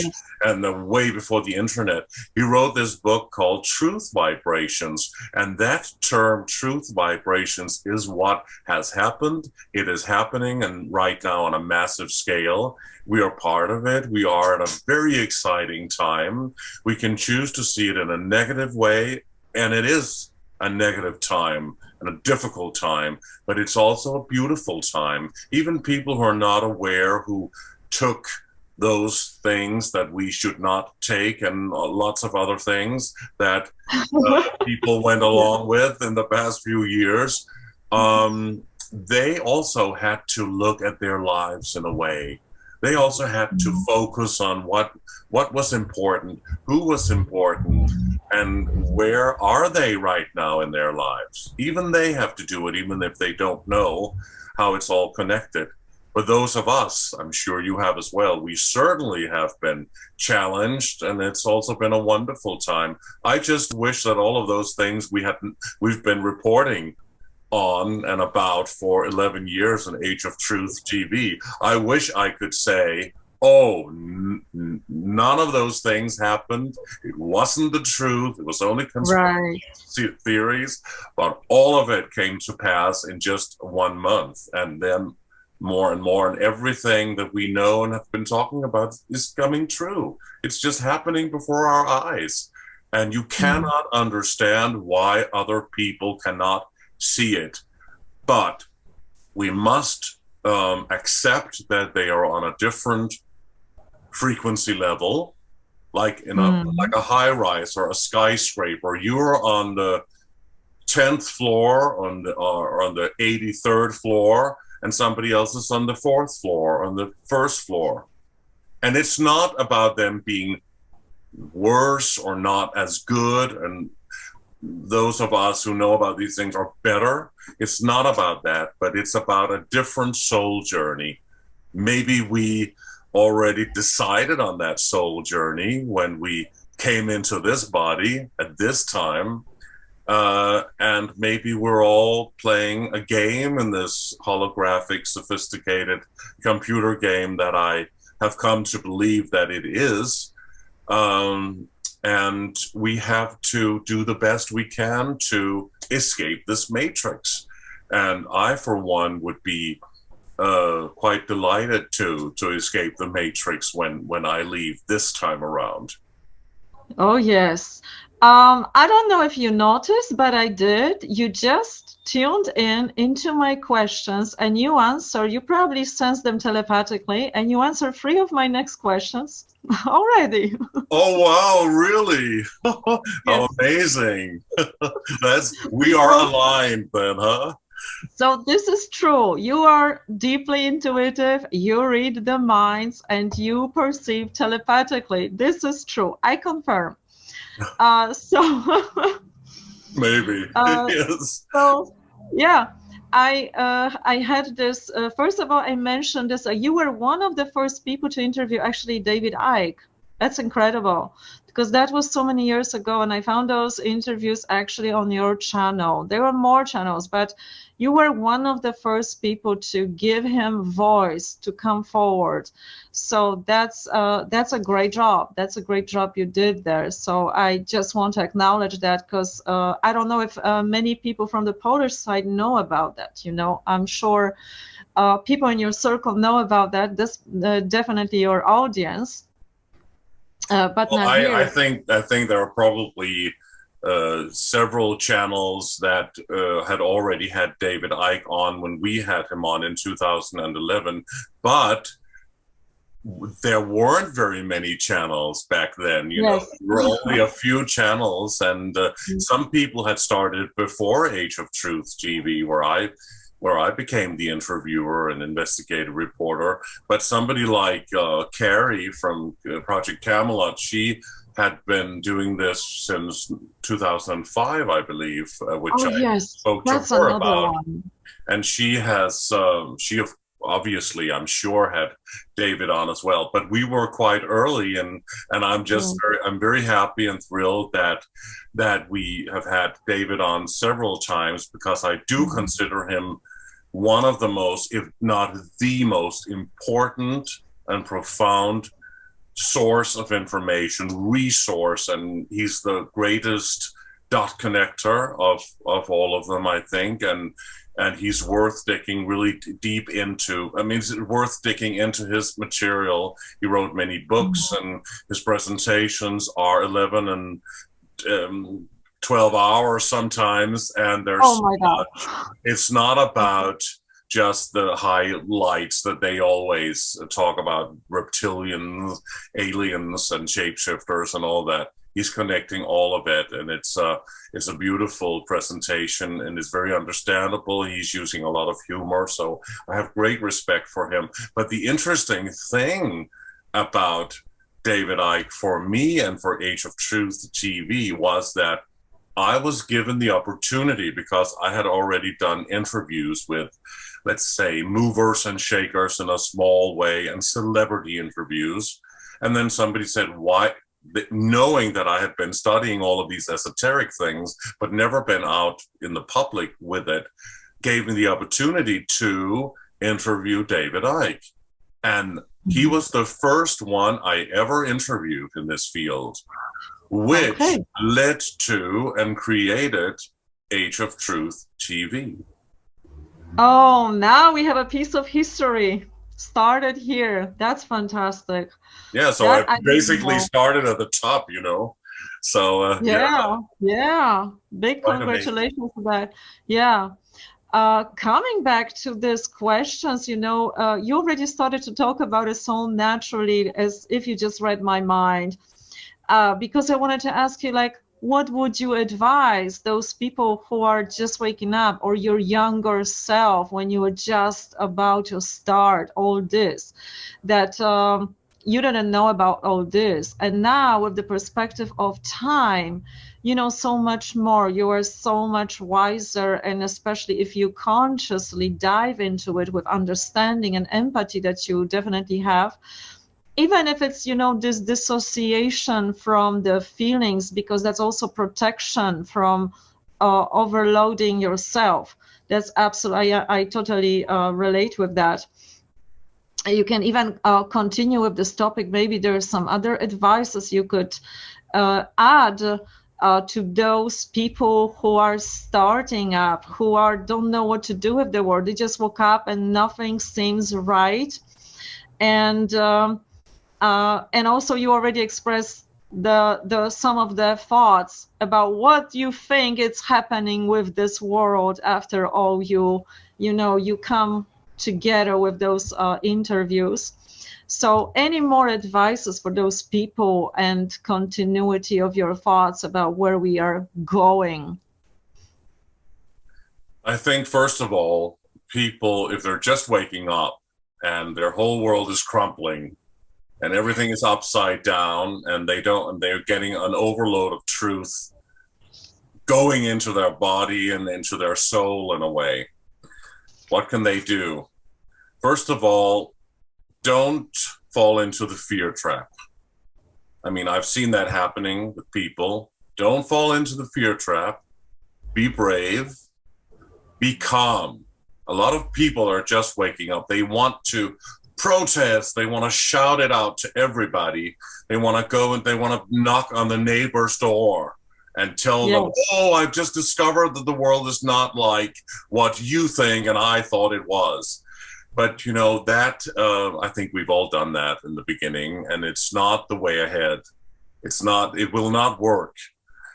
and way before the internet. He wrote this book called Truth Vibrations, and that term, truth vibrations, is what has happened. It is happening, and right now on a massive scale. We are part of it. We are at a very exciting time. We can choose to see it in a negative way, and it is a negative time and a difficult time, but it's also a beautiful time. Even people who are not aware, who took those things that we should not take, and lots of other things that people went along with in the past few years, they also had to look at their lives in a way. They also had to focus on what was important, who was important, and where are they right now in their lives. Even they have to do it, even if they don't know how it's all connected. But those of us, I'm sure you have as well, we certainly have been challenged, and it's also been a wonderful time. I just wish that all of those things we've been reporting on and about for 11 years on Age of Truth TV. I wish I could say, oh, none of those things happened. It wasn't the truth. It was only conspiracy theories, but all of it came to pass in just 1 month. And then more and more, and everything that we know and have been talking about is coming true. It's just happening before our eyes. And you cannot understand why other people cannot see it. But we must accept that they are on a different frequency level, like in like a high rise or a skyscraper. You're on the 10th floor or on the 83rd floor, and somebody else is on the 4th floor, on the 1st floor. And it's not about them being worse or not as good, and those of us who know about these things are better. It's not about that, but it's about a different soul journey. Maybe we already decided on that soul journey when we came into this body at this time. And maybe we're all playing a game in this holographic, sophisticated computer game that I have come to believe that it is. And we have to do the best we can to escape this matrix. And I, for one, would be quite delighted to escape the matrix when I leave this time around. Oh, yes. I don't know if you noticed, but I did. You just tuned into my questions and you answer. You probably sensed them telepathically, and you answer 3 of my next questions already. Oh, wow, really? How amazing. We are aligned then, huh? So this is true. You are deeply intuitive, you read the minds, and you perceive telepathically. This is true. I confirm. Maybe. Yes. So yeah, I had this. First of all, I mentioned this. You were one of the first people to interview actually David Icke. That's incredible, because that was so many years ago, and I found those interviews actually on your channel. There were more channels, but you were one of the first people to give him voice, to come forward. So that's a great job. That's a great job you did there. So I just want to acknowledge that, because I don't know if many people from the Polish side know about that. You know, I'm sure people in your circle know about that. This definitely your audience. But well, not here. I think there are probably several channels that had already had David Icke on when we had him on in 2011, but there weren't very many channels back then. You know, there were only a few channels, and some people had started before Age of Truth TV, where I became the interviewer and investigative reporter. But somebody like Carrie from Project Camelot, she had been doing this since 2005, I believe, which I spoke to her about. And she has, obviously, I'm sure, had David on as well. But we were quite early, and I'm just I'm very happy and thrilled that we have had David on several times, because I do consider him one of the most, if not the most important and profound source of information, resource, and he's the greatest dot connector of all of them, I think, and he's worth digging really deep into. I mean, it's worth digging into his material. He wrote many books, and his presentations are 11 and 12 hours sometimes, and there's it's not about just the highlights that they always talk about, reptilians, aliens, and shapeshifters and all that. he's connecting all of it, and it's a beautiful presentation, and it's very understandable. He's using a lot of humor, so I have great respect for him. But the interesting thing about David Icke for me and for Age of Truth TV was that I was given the opportunity, because I had already done interviews with, let's say, movers and shakers in a small way, and celebrity interviews. And then somebody said, why, knowing that I had been studying all of these esoteric things, but never been out in the public with it, gave me the opportunity to interview David Icke. And he was the first one I ever interviewed in this field, which led to and created Age of Truth TV. Oh, now we have a piece of history started here. That's fantastic. Yeah, so I basically started at the top, you know. So yeah. Big congratulations for that. Yeah. Coming back to these questions, you know, you already started to talk about it so naturally, as if you just read my mind. Because I wanted to ask you, like, what would you advise those people who are just waking up, or your younger self when you were just about to start all this, that you didn't know about all this, and now with the perspective of time, you know so much more, you are so much wiser, and especially if you consciously dive into it with understanding and empathy that you definitely have, even if it's, you know, this dissociation from the feelings, because that's also protection from overloading yourself. That's absolutely, I totally relate with that. You can even continue with this topic. Maybe there's some other advices you could add to those people who are starting up, who don't know what to do with the world. They just woke up and nothing seems right. And also you already expressed the some of the thoughts about what you think is happening with this world after all you come together with those interviews. So any more advices for those people and continuity of your thoughts about where we are going? I think, first of all, people, if they're just waking up and their whole world is crumbling and everything is upside down, and they're getting an overload of truth going into their body and into their soul in a way, what can they do? First of all, don't fall into the fear trap. I mean, I've seen that happening with people. Don't fall into the fear trap. Be brave. Be calm. A lot of people are just waking up. They want to protest. They want to shout it out to everybody. They want to go and they want to knock on the neighbor's door and tell them, oh, I've just discovered that the world is not like what you think and I thought it was. But, you know, that, I think we've all done that in the beginning, and it's not the way ahead. It will not work.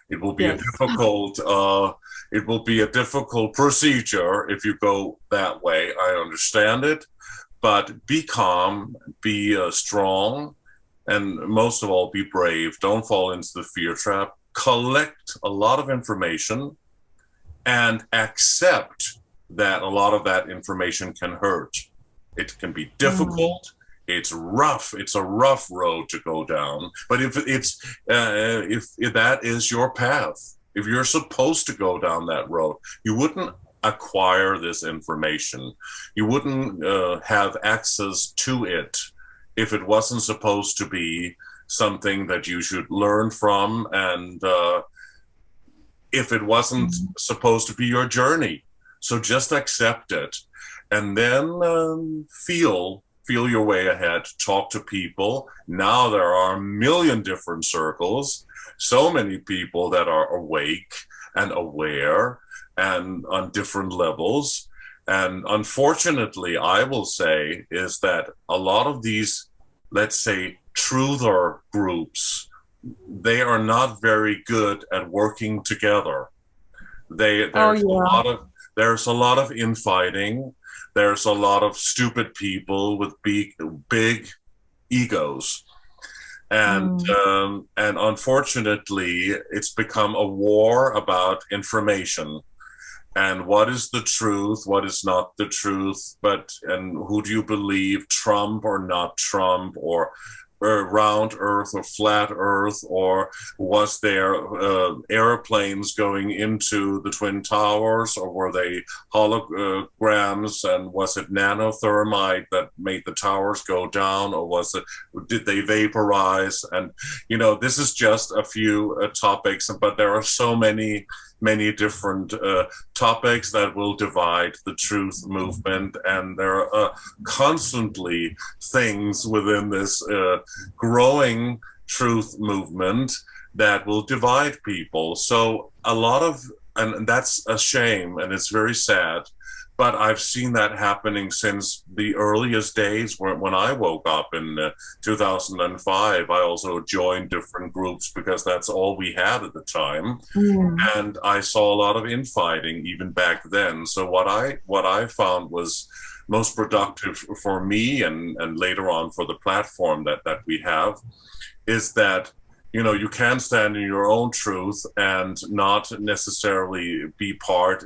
It will be a difficult procedure if you go that way. I understand it, but be calm, be strong, and most of all, be brave. Don't fall into the fear trap. Collect a lot of information and accept that a lot of that information can hurt. It can be difficult. It's rough. It's a rough road to go down. But if that is your path, if you're supposed to go down that road, you wouldn't acquire this information. You wouldn't have access to it if it wasn't supposed to be something that you should learn from, and if it wasn't supposed to be your journey. So just accept it, and then feel your way ahead. Talk to people. Now there are a million different circles, so many people that are awake and aware and on different levels. And unfortunately, I will say, is that a lot of these, let's say, truther groups, they are not very good at working together. There's a lot of infighting. There's a lot of stupid people with big egos. And unfortunately, it's become a war about information and what is the truth, what is not the truth, and who do you believe, Trump or not Trump, or round Earth or flat Earth, or was there airplanes going into the Twin Towers, or were they holograms, and was it nanothermite that made the towers go down, or did they vaporize? And this is just a few topics, but there are so many different topics that will divide the truth movement, and there are constantly things within this growing truth movement that will divide people. So and that's a shame, and it's very sad. But I've seen that happening since the earliest days when I woke up in 2005. I also joined different groups because that's all we had at the time. And I saw a lot of infighting even back then. So what I found was most productive for me and later on for the platform that we have is that you can stand in your own truth and not necessarily be part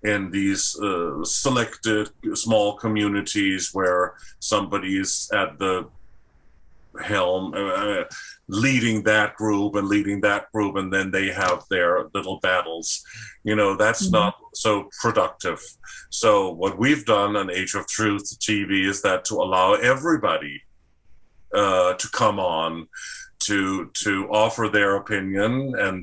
in these selected small communities where somebody is at the helm leading that group, and then they have their little battles. That's not so productive. So what we've done on Age of Truth TV is that to allow everybody to come on to offer their opinion and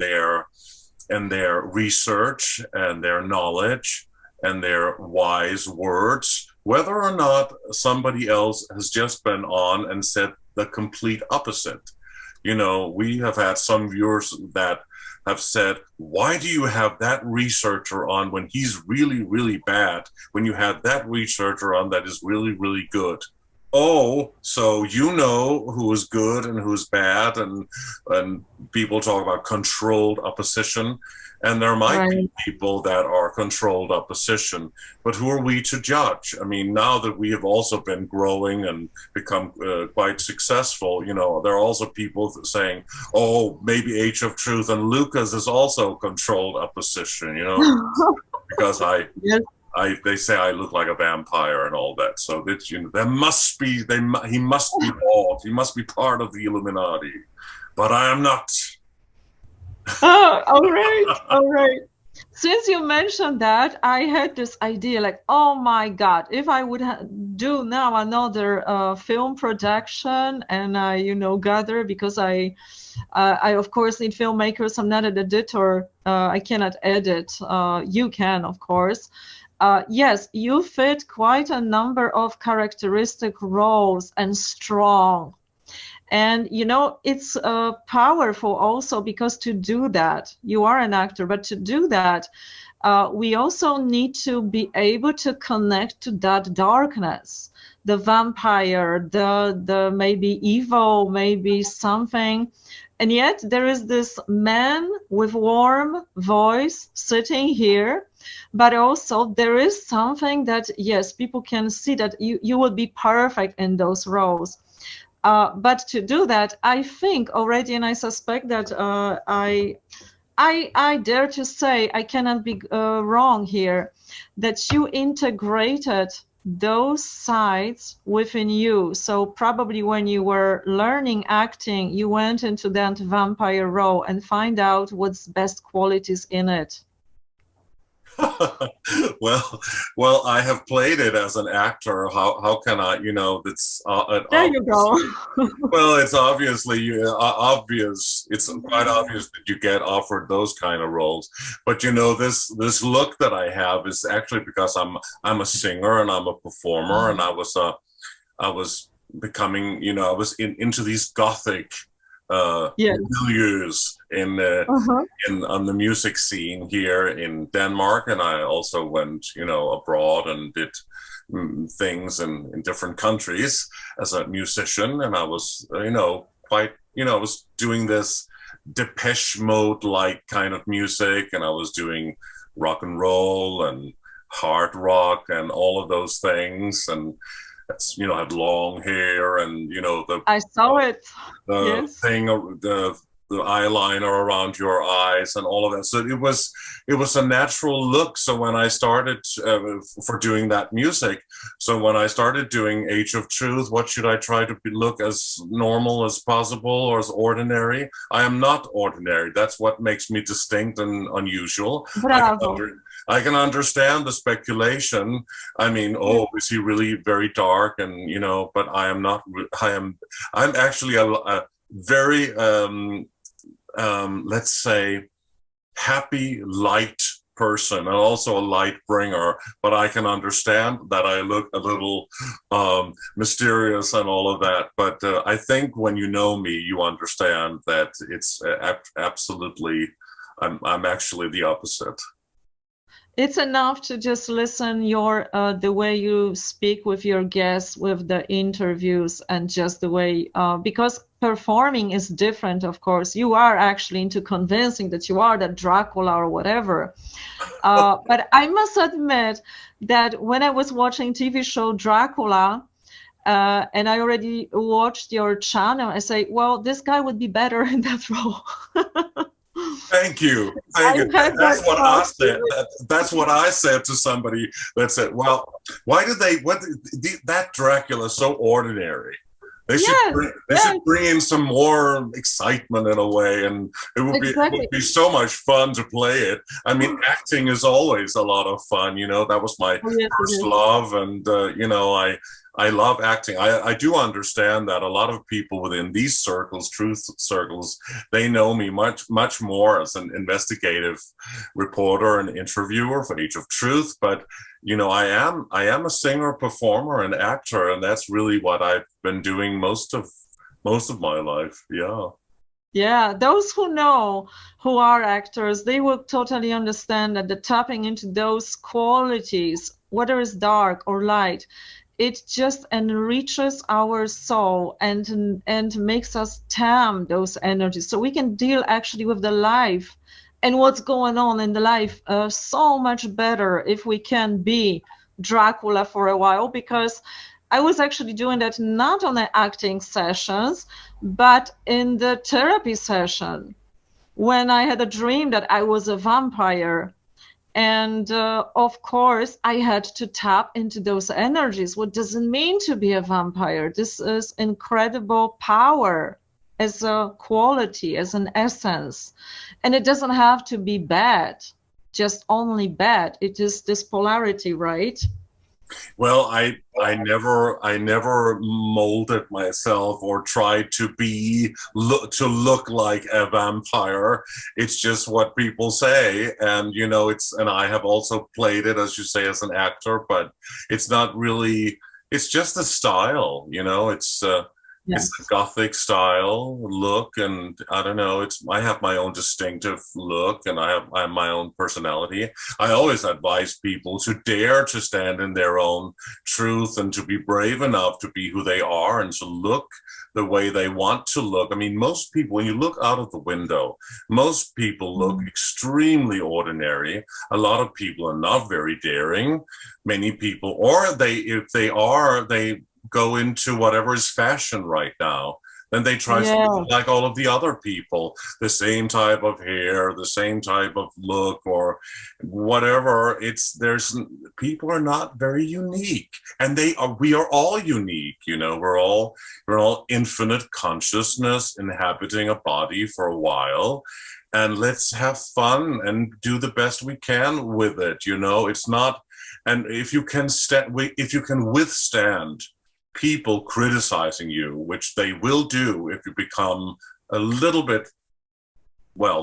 their research and their knowledge and their wise words, whether or not somebody else has just been on and said the complete opposite. We have had some viewers that have said, why do you have that researcher on when he's really, really bad, when you have that researcher on that is really, really good? Oh, so who is good and who's bad, and people talk about controlled opposition, and there might be people that are controlled opposition, but who are we to judge? I mean, now that we have also been growing and become quite successful, there are also people saying, oh, maybe Age of Truth and Lucas is also controlled opposition, because they say I look like a vampire and all that. So that there must be he must be bald. He must be part of the Illuminati, but I am not. Oh, all right. Since you mentioned that, I had this idea, like, oh my God, if I would do now another film production, and gather, because I of course need filmmakers. I'm not an editor. I cannot edit. You can, of course. Yes, you fit quite a number of characteristic roles and strong. And, it's powerful also, because to do that, you are an actor, but to do that, we also need to be able to connect to that darkness, the vampire, the maybe evil, maybe something. And yet there is this man with warm voice sitting here, but also there is something that, yes, people can see that you will be perfect in those roles. But to do that, I think already, and I suspect that I dare to say, I cannot be wrong here, that you integrated those sides within you. So probably when you were learning acting, you went into that vampire role and find out what's best qualities in it. well, I have played it as an actor. How can I? It's there you go. Well, it's obviously obvious. It's quite obvious that you get offered those kind of roles. But this look that I have is actually because I'm a singer and I'm a performer, and I was becoming, I was into these gothic milieus on the music scene here in Denmark, and I also went abroad and did things in different countries as a musician, and I was I was doing this Depeche Mode like kind of music, and I was doing rock and roll and hard rock and all of those things, and that's, had long hair, and I saw it. the Yes. thing, the eyeliner around your eyes and all of that. So it was a natural look. So when I started for doing that music, so when I started doing Age of Truth, what should I try to look as normal as possible or as ordinary? I am not ordinary. That's what makes me distinct and unusual. Bravo. I can understand the speculation. I mean, oh, is he really very dark? And but I am not. I'm actually a very let's say, happy, light person, and also a light bringer. But I can understand that I look a little mysterious and all of that. But I think when you know me, you understand that it's absolutely, I'm actually the opposite. It's enough to just listen the way you speak with your guests, with the interviews, and just the way, because performing is different, of course. You are actually into convincing that you are that Dracula or whatever. But I must admit that when I was watching TV show Dracula, and I already watched your channel, I say, well, this guy would be better in that role. Thank you. That's what I said. That's what I said to somebody that said, well, why did that Dracula is so ordinary? They should bring in some more excitement in a way, and it would be so much fun to play it. I mean, acting is always a lot of fun. That was my first love, and I love acting. I do understand that a lot of people within these circles, truth circles, they know me much more as an investigative reporter and interviewer for Age of Truth. But I am a singer, performer, and actor, and that's really what I've been doing most of my life. Yeah. Yeah, those who know, who are actors, they will totally understand that the tapping into those qualities, whether it's dark or light, it just enriches our soul and makes us tame those energies, so we can deal actually with the life and what's going on in the life so much better if we can be Dracula for a while. Because I was actually doing that not on the acting sessions, but in the therapy session, when I had a dream that I was a vampire. And of course, I had to tap into those energies. What does it mean to be a vampire? This is incredible power as a quality, as an essence. And it doesn't have to be bad, just only bad. It is this polarity, right? Well, I never molded myself or tried to look like a vampire. It's just what people say, and and I have also played it, as you say, as an actor, but it's not really. It's just a style, It's the Gothic style look, and I don't know. I have my own distinctive look, and I have my own personality. I always advise people to dare to stand in their own truth and to be brave enough to be who they are and to look the way they want to look. I mean, most people, when you look out of the window, most people look extremely ordinary. A lot of people are not very daring. Many people, or if they are, they go into whatever is fashion right now. Then they try to look like all of the other people, the same type of hair, the same type of look, or whatever. People are not very unique, and we are all unique. We're all infinite consciousness inhabiting a body for a while, and let's have fun and do the best we can with it. It's not, and if you can withstand people criticizing you, which they will do if you become a little bit,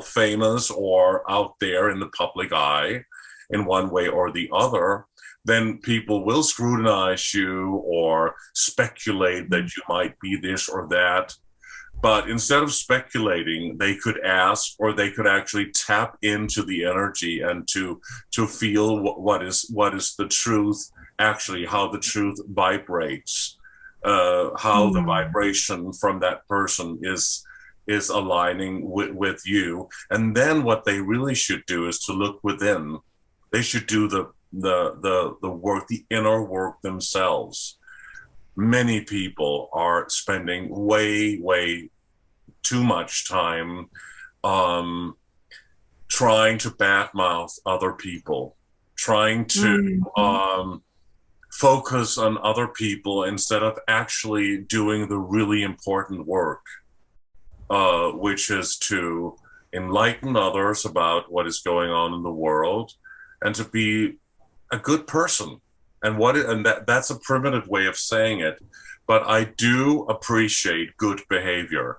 famous or out there in the public eye in one way or the other, then people will scrutinize you or speculate that you might be this or that. But instead of speculating, they could ask, or they could actually tap into the energy and to feel what is the truth, actually, how the truth vibrates. How the vibration from that person is aligning with you. And then what they really should do is to look within. They should do the work, the inner work themselves. many people are spending way too much time trying to badmouth other people, trying to focus on other people instead of actually doing the really important work, which is to enlighten others about what is going on in the world and to be a good person. And that's a primitive way of saying it, but I do appreciate good behavior.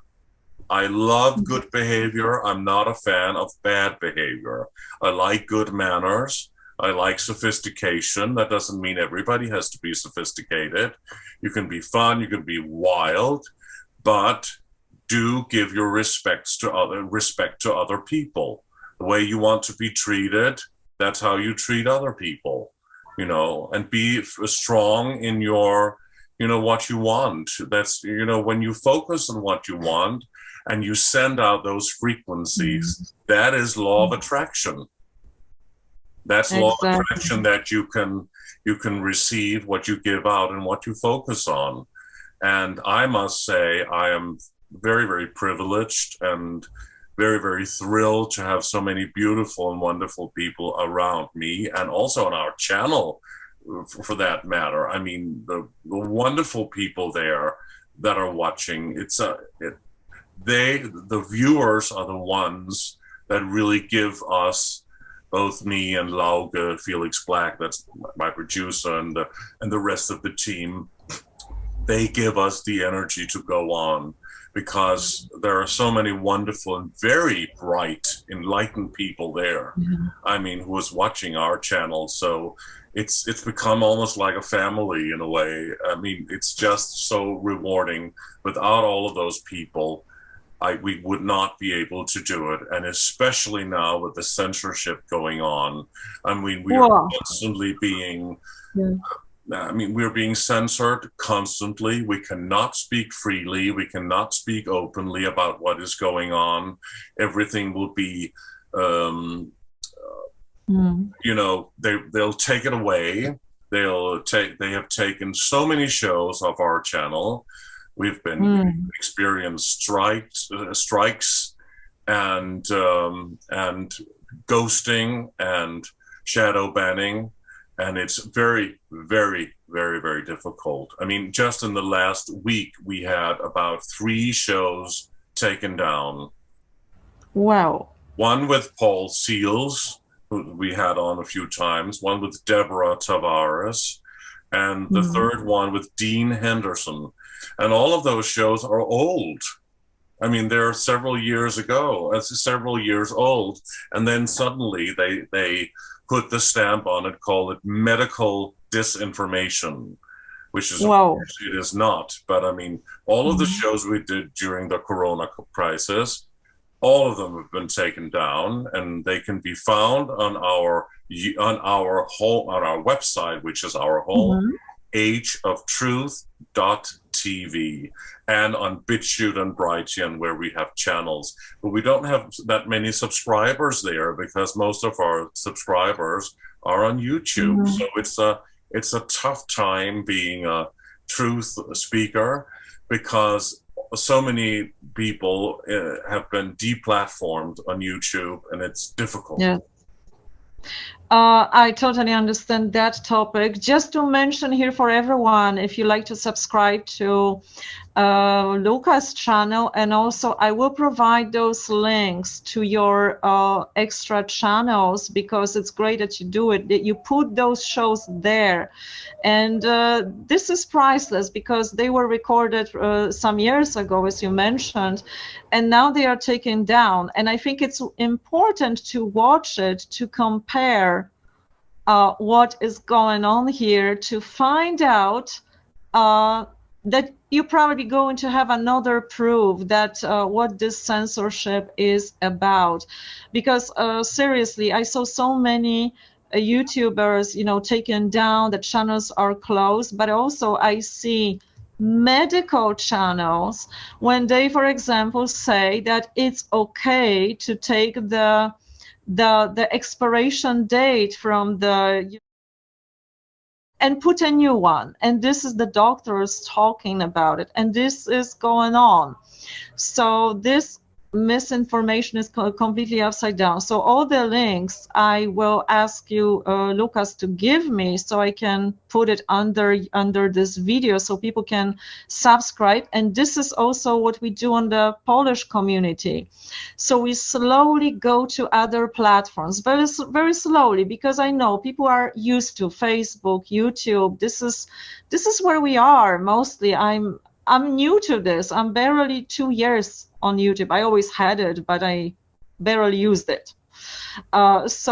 I love good behavior. I'm not a fan of bad behavior. I like good manners. I like sophistication. That doesn't mean everybody has to be sophisticated. You can be fun, you can be wild, but do give your respect to other people. The way you want to be treated, that's how you treat other people, you know, and be strong in your, you know, what you want. That's, you know, when you focus on what you want and you send out those frequencies, that is law of attraction. That's law of attraction, that you can receive what you give out and what you focus on. And I must say, I am very privileged and very thrilled to have so many beautiful and wonderful people around me, and also on our channel, for that matter. I mean, the wonderful people there that are watching. The viewers are the ones that really give us, both me and Lauge, Felix Black, that's my producer, and the rest of the team, they give us the energy to go on, because there are so many wonderful and very bright, enlightened people there. I mean, who is watching our channel. So it's become almost like a family in a way. I mean, it's just so rewarding. Without all of those people, we would not be able to do it. And especially now with the censorship going on, I mean, we are constantly being, we're being censored constantly. We cannot speak freely. We cannot speak openly about what is going on. Everything will be, you know, they'll take it away. They have taken so many shows off our channel. We've been experienced strikes and ghosting and shadow banning, and it's very difficult. I mean, just in the last week, we had about 3 shows taken down. Wow. One with Paul Seals, who we had on a few times, one with Deborah Tavares, and the third one with Dean Henderson. And all of those shows are old. I mean, they're several years old. And then suddenly they put the stamp on it, call it medical disinformation, which is, of course, it is not. But I mean, all of the shows we did during the Corona crisis, all of them have been taken down, and they can be found on our website, which is our home, ageoftruthtv, and on BitChute and Brighteon, where we have channels. But we don't have that many subscribers there, because most of our subscribers are on YouTube. So it's a tough time being a truth speaker, because so many people have been deplatformed on YouTube, and it's difficult. Yeah. I totally understand that topic. Just to mention here for everyone, if you like to subscribe to Luca's channel, and also I will provide those links to your extra channels, because it's great that you do it, that you put those shows there. And this is priceless, because they were recorded some years ago, as you mentioned, and now they are taken down. And I think it's important to watch it, to compare what is going on here, to find out that you're probably going to have another proof that what this censorship is about. Because seriously, I saw so many YouTubers, you know, taken down, the channels are closed, but also I see medical channels when they, for example, say that it's okay to take the expiration date from the and put a new one. And this is the doctors talking about it, and this is going on. So this misinformation is completely upside down. So all the links I will ask you, Lucas, to give me, so I can put it under this video so people can subscribe. And this is also what we do on the Polish community. So we slowly go to other platforms, very, very slowly, because I know people are used to Facebook, YouTube. This is where we are mostly. I'm new to this. I'm barely 2 years on YouTube. I always had it, but I barely used it. It's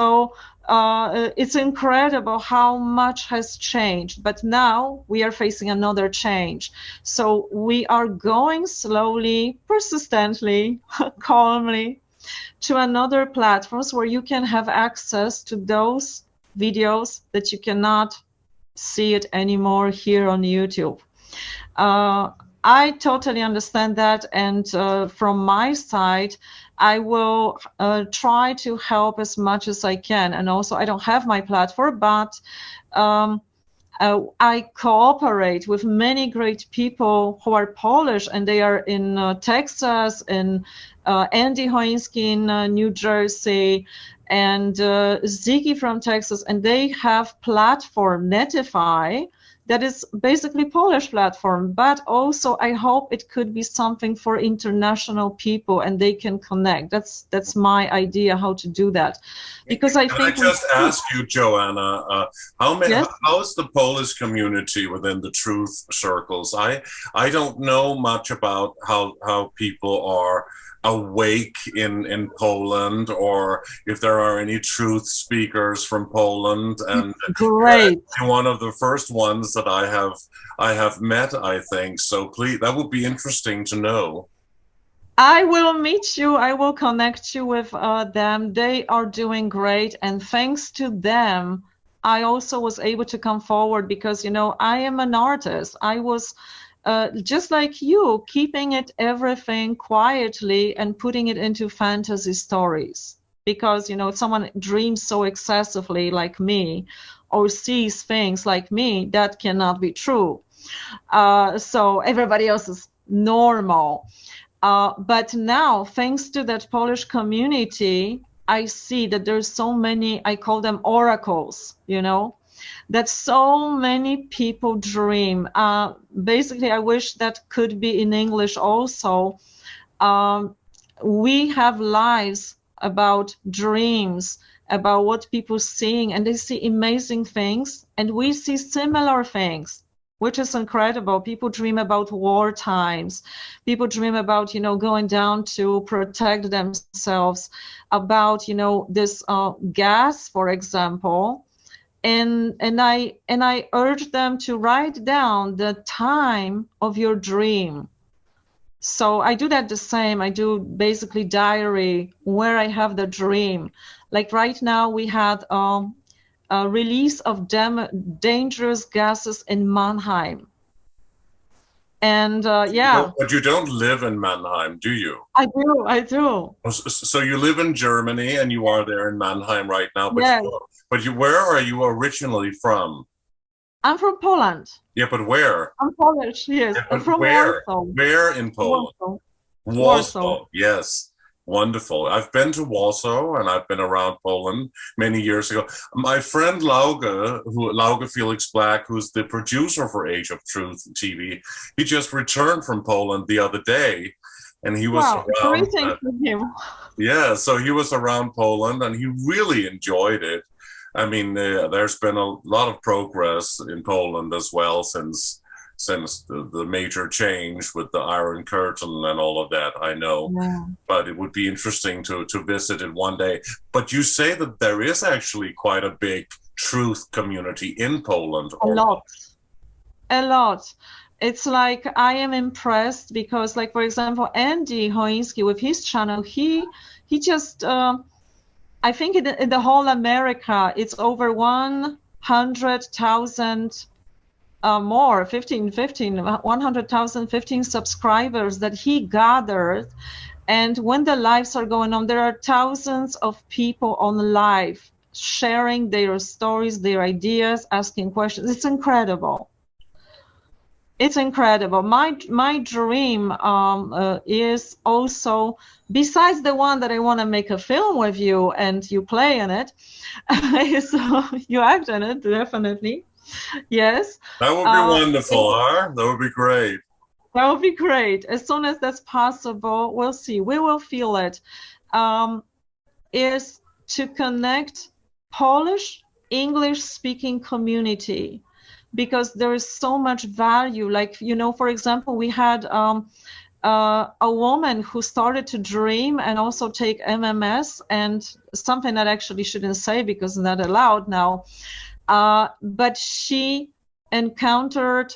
incredible how much has changed. But now we are facing another change. So we are going slowly, persistently, calmly to another platforms where you can have access to those videos that you cannot see it anymore here on YouTube. I totally understand that, and from my side, I will try to help as much as I can. And also, I don't have my platform, but I cooperate with many great people who are Polish, and they are in Texas, in Andy Hoinski in New Jersey, and Ziggy from Texas, and they have platform Netify that is basically Polish platform, but also I hope it could be something for international people and they can connect. That's my idea how to do that, because I think. Can I just ask you, Joanna, how is the Polish community within the truth circles? I don't know much about how people are awake in Poland, or if there are any truth speakers from Poland. And great, one of the first ones that I have met, I think. So please, that would be interesting to know. I will meet you. I will connect you with them. They are doing great, and thanks to them, I also was able to come forward, because I am an artist. I was just like you, keeping everything quietly and putting it into fantasy stories, because if someone dreams so excessively like me, or sees things like me, that cannot be true. So everybody else is normal. But now, thanks to that Polish community, I see that there's so many, I call them oracles, that so many people dream. Basically, I wish that could be in English also. We have lives about dreams, about what people seeing, and they see amazing things, and we see similar things, which is incredible. People dream about war times. People dream about, going down to protect themselves, about, this gas, for example. And I urge them to write down the time of your dream. So I do that the same. I do basically diary where I have the dream. Like right now we had a release of dangerous gases in Mannheim. And yeah. But you don't live in Mannheim, do you? I do. So you live in Germany and you are there in Mannheim right now. But yes. Where are you originally from? I'm from Poland. Yeah, but where? I'm Polish, yes. Yeah, from where? Warsaw. Where in Poland? Warsaw. Yes. Wonderful. I've been to Warsaw and I've been around Poland many years ago. My friend Lauge Felix Black, who's the producer for Age of Truth TV, he just returned from Poland the other day, and he was around. Yeah, so he was around Poland and he really enjoyed it. I mean, there's been a lot of progress in Poland as well since the major change with the Iron Curtain and all of that, I know. Yeah. But it would be interesting to visit it one day. But you say that there is actually quite a big truth community in Poland. A lot. It's like I am impressed because, like, for example, Andy Hoinski with his channel, he just, I think in the whole America, it's over 100,000 more, 100,000 subscribers that he gathered. And when the lives are going on, there are thousands of people on live sharing their stories, their ideas, asking questions. It's incredible. It's incredible. My dream is also, besides the one that I want to make a film with you and you play in it, is you act in it, definitely. Yes. That would be wonderful, huh? That would be great. That would be great. As soon as that's possible, we'll see. We will feel it. Is to connect Polish English-speaking community, because there is so much value. Like, you know, for example, we had a woman who started to dream and also take MMS, and something that I actually shouldn't say because it's not allowed now. But she encountered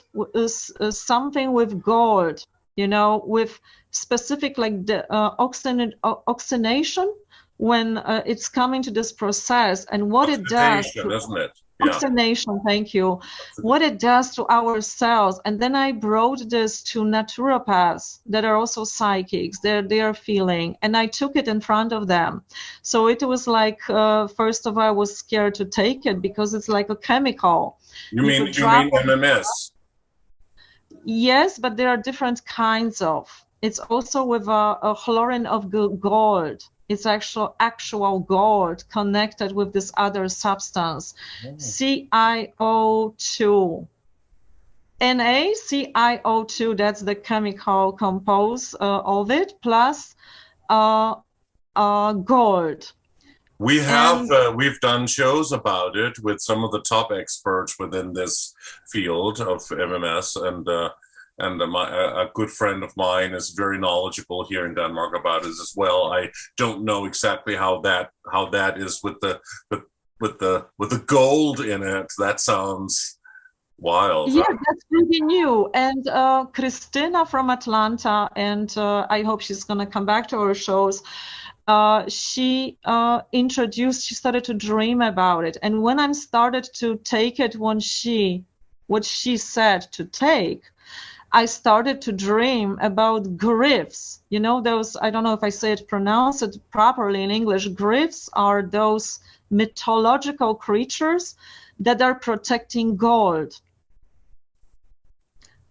something with gold, you know, with specific, like the oxygenation when it's coming to this process, and what it does, isn't it? Yeah. Oxygenation, thank you. What it does to our cells. And then I brought this to naturopaths that are also psychics. They are feeling, and I took it in front of them. So it was like, first of all, I was scared to take it because it's like a chemical. You mean MMS? Yes, but there are different kinds of. It's also with a chlorine of gold. It's actual gold connected with this other substance, CiO2. NaCiO2, that's the chemical compose of it, plus gold. We have we've done shows about it with some of the top experts within this field of MMS, and a good friend of mine is very knowledgeable here in Denmark about it as well. I don't know exactly how that is with the gold in it. That sounds wild. Yeah, that's pretty new. And Christina from Atlanta, and I hope she's gonna come back to our shows. She started to dream about it, and when I started to take it, what she said to take, I started to dream about gryphs. You know, those, I don't know if I pronounce it properly in English. Gryphs are those mythological creatures that are protecting gold.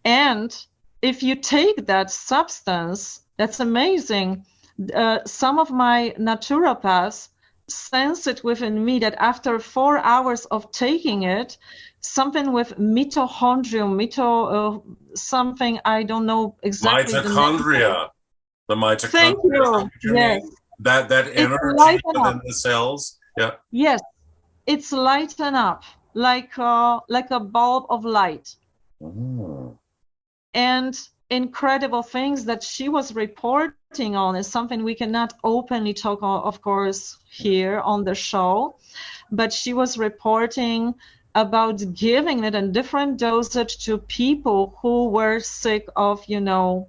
And if you take that substance, that's amazing. Some of my naturopaths sense it within me that after 4 hours of taking it, something with mitochondrium, something, I don't know exactly. Mitochondria. The mitochondria. Thank you. Yes. That energy within the cells. Yeah. Yes. It's lighten up like a bulb of light. Mm. And incredible things that she was reporting on is something we cannot openly talk, of course, here on the show, but she was reporting about giving it in different dosage to people who were sick of, you know,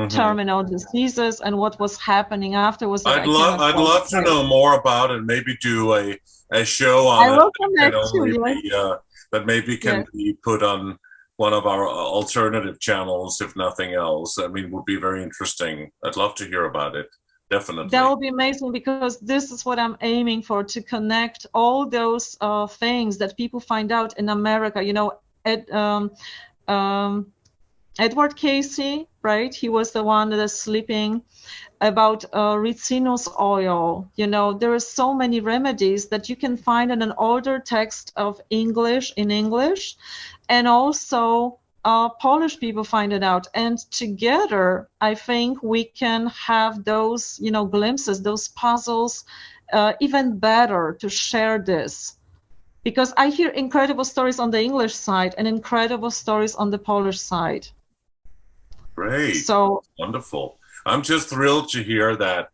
terminal diseases, and what was happening afterwards. I'd love to know more about it. Maybe do a show on it that maybe can be put on one of our alternative channels, if nothing else. I mean, would be very interesting. I'd love to hear about it. Definitely. That would be amazing, because this is what I'm aiming for, to connect all those things that people find out in America. You know, Edward Casey, right? He was the one that is sleeping, about ricinus oil. You know, there are so many remedies that you can find in an older text of English, and also Polish people find it out. And together, I think we can have those, you know, glimpses, those puzzles, even better to share this. Because I hear incredible stories on the English side and incredible stories on the Polish side. Great. So wonderful. I'm just thrilled to hear that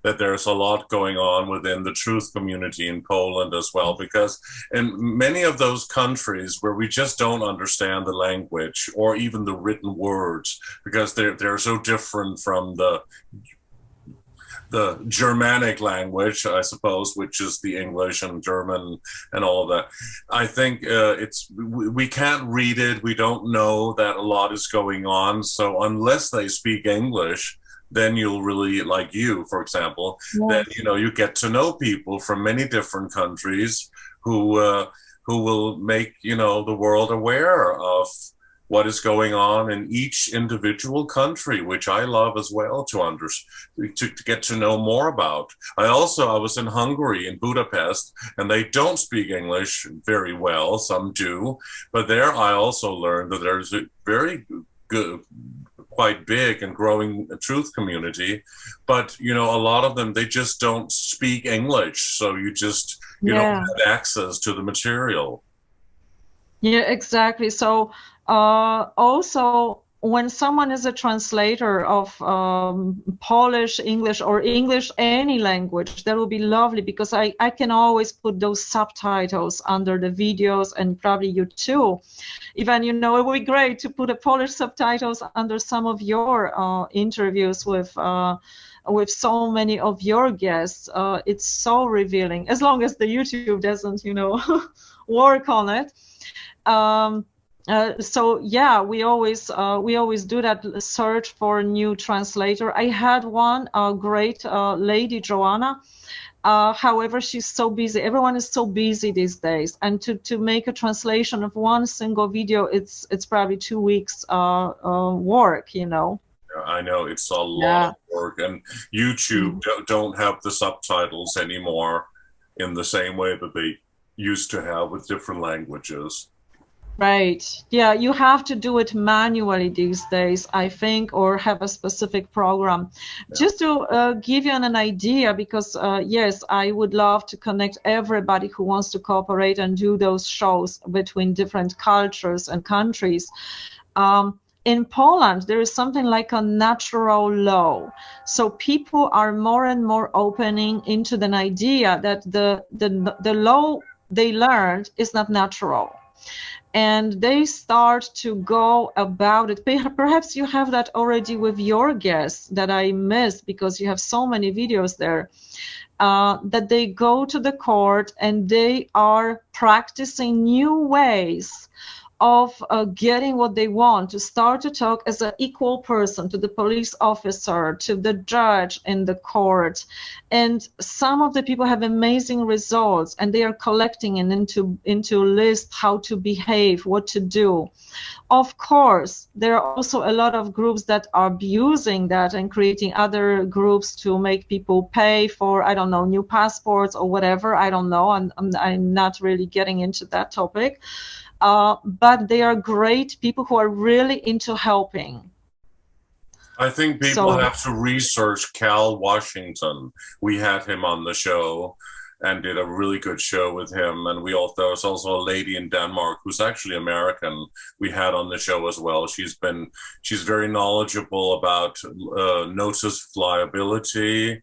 there's a lot going on within the truth community in Poland as well, because in many of those countries where we just don't understand the language or even the written words, because they're so different from the Germanic language, I suppose, which is the English and German and all of that. I think we can't read it. We don't know that a lot is going on. So unless they speak English, then you'll really, like you, for example, then, Yes. you know, you get to know people from many different countries who will make, you know, the world aware of what is going on in each individual country, which I love as well to get to know more about. I was in Hungary, in Budapest, and they don't speak English very well. Some do, but there I also learned that there's a very good, quite big and growing truth community, but you know, a lot of them, they just don't speak English, so you don't Yeah. have access to the material. Yeah, exactly. So, also, when someone is a translator of Polish, English, or English, any language, that would be lovely, because I can always put those subtitles under the videos, and probably you too. Even, you know, it would be great to put a Polish subtitles under some of your interviews with so many of your guests. It's so revealing, as long as the YouTube doesn't, you know, work on it. So yeah, we always do that search for a new translator. I had one great lady, Joanna. However, she's so busy. Everyone is so busy these days, and to make a translation of one single video, it's probably 2 weeks work, you know. I know it's a lot Yeah. of work, and YouTube don't have the subtitles anymore in the same way that they used to have with different languages. Right. Yeah, you have to do it manually these days, I think, or have a specific program. Yeah. Just to give you an idea, because yes, I would love to connect everybody who wants to cooperate and do those shows between different cultures and countries. In Poland, there is something like a natural law. So people are more and more opening into the idea that the law they learned is not natural. And they start to go about it. Perhaps you have that already with your guests that I missed, because you have so many videos there, that they go to the court and they are practicing new ways of getting what they want, to start to talk as an equal person to the police officer, to the judge in the court. And some of the people have amazing results, and they are collecting and into list how to behave, what to do. Of course, there are also a lot of groups that are abusing that and creating other groups to make people pay for, I don't know, new passports or whatever. I don't know. I'm not really getting into that topic. But they are great people who are really into helping. I think people have to research Cal Washington. We had him on the show and did a really good show with him. And there was also a lady in Denmark who's actually American we had on the show as well. She's very knowledgeable about notice of liability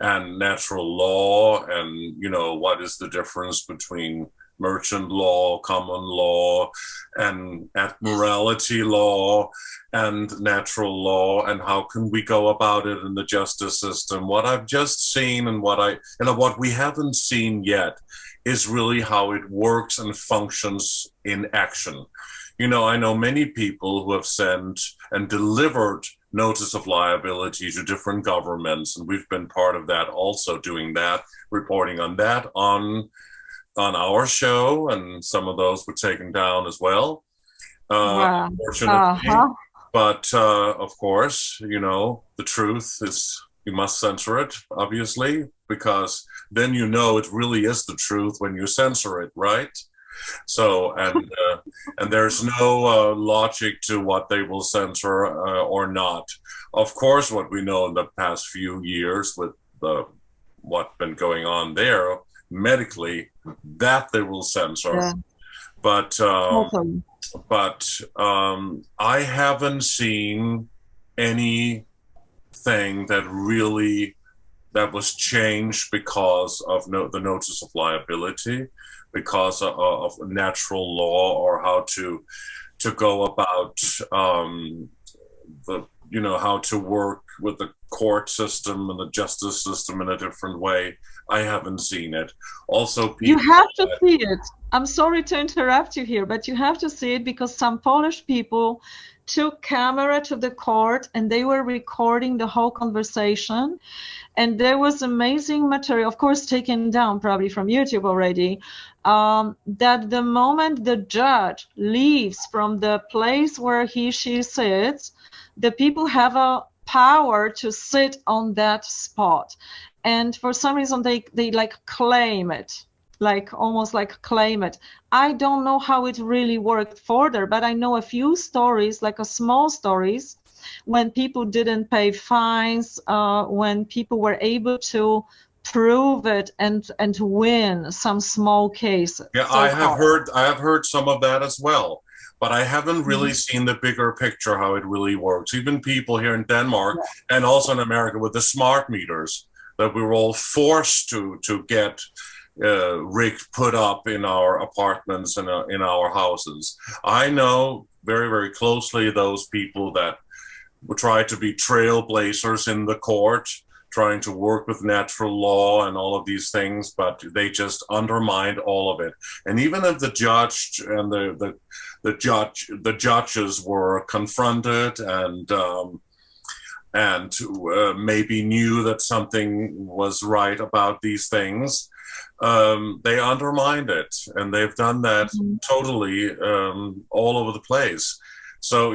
and natural law, and, you know, what is the difference between merchant law, common law, and admiralty law, and natural law, and how can we go about it in the justice system. What I've just seen and what we haven't seen yet is really how it works and functions in action. You know, I know many people who have sent and delivered notice of liability to different governments, and we've been part of that also, doing that, reporting on that on our show, and some of those were taken down as well, Wow. unfortunately. But of course, you know, the truth is, you must censor it, obviously, because then you know it really is the truth when you censor it, right? So, and there's no logic to what they will censor or not. Of course, what we know in the past few years with what's been going on there medically, that they will censor. Yeah. But I haven't seen anything that was changed because of the notice of liability, because of natural law, or how to go about how to work with the court system and the justice system in a different way. I haven't seen it. Also, You people have to see it. I'm sorry to interrupt you here, but you have to see it because some Polish people took camera to the court and they were recording the whole conversation. And there was amazing material, of course, taken down probably from YouTube already, that the moment the judge leaves from the place where she sits, the people have a power to sit on that spot. And for some reason, they like claim it, like almost like claim it. I don't know how it really worked further, but I know a few stories, like a small stories, when people didn't pay fines, when people were able to prove it and win some small cases. Yeah, So I have far. heard some of that as well, but I haven't really seen the bigger picture, how it really works. Even people here in Denmark and also in America with the smart meters that we were all forced to get rigged, put up in our apartments and in our houses. I know very, very closely those people that try to be trailblazers in the court, trying to work with natural law and all of these things, but they just undermined all of it. And even if the judge and the judges were confronted and maybe knew that something was right about these things, they undermined it, and they've done that totally all over the place. So,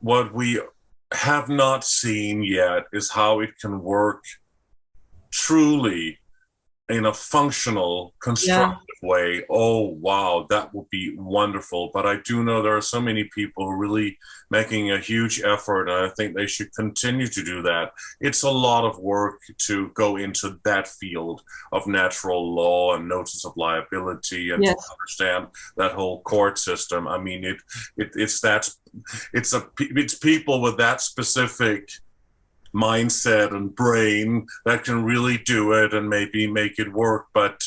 what we have not seen yet is how it can work truly in a functional, constructive way. Oh, wow, that would be wonderful. But I do know there are so many people really making a huge effort, and I think they should continue to do that. It's a lot of work to go into that field of natural law and notice of liability and to understand that whole court system. I mean, it's people with that specific mindset and brain that can really do it and maybe make it work, but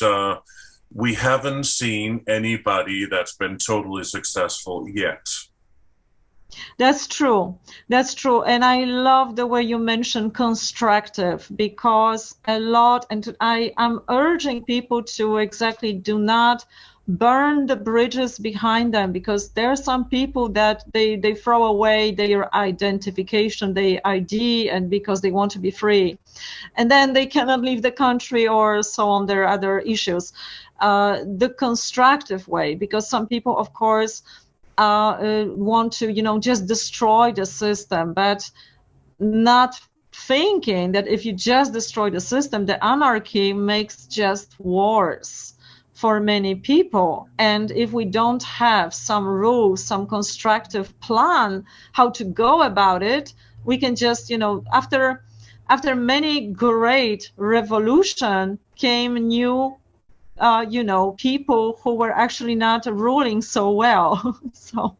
we haven't seen anybody that's been totally successful yet. That's true. That's true. And I love the way you mentioned constructive, because a lot, and I'm urging people to exactly do not burn the bridges behind them, because there are some people that they throw away their identification, their ID, and because they want to be free, and then they cannot leave the country or so on. There are other issues. The constructive way, because some people, of course, want to, just destroy the system, but not thinking that if you just destroy the system, the anarchy makes just worse for many people. And if we don't have some rules, some constructive plan how to go about it, we can just, after many great revolution came new people who were actually not ruling so well. So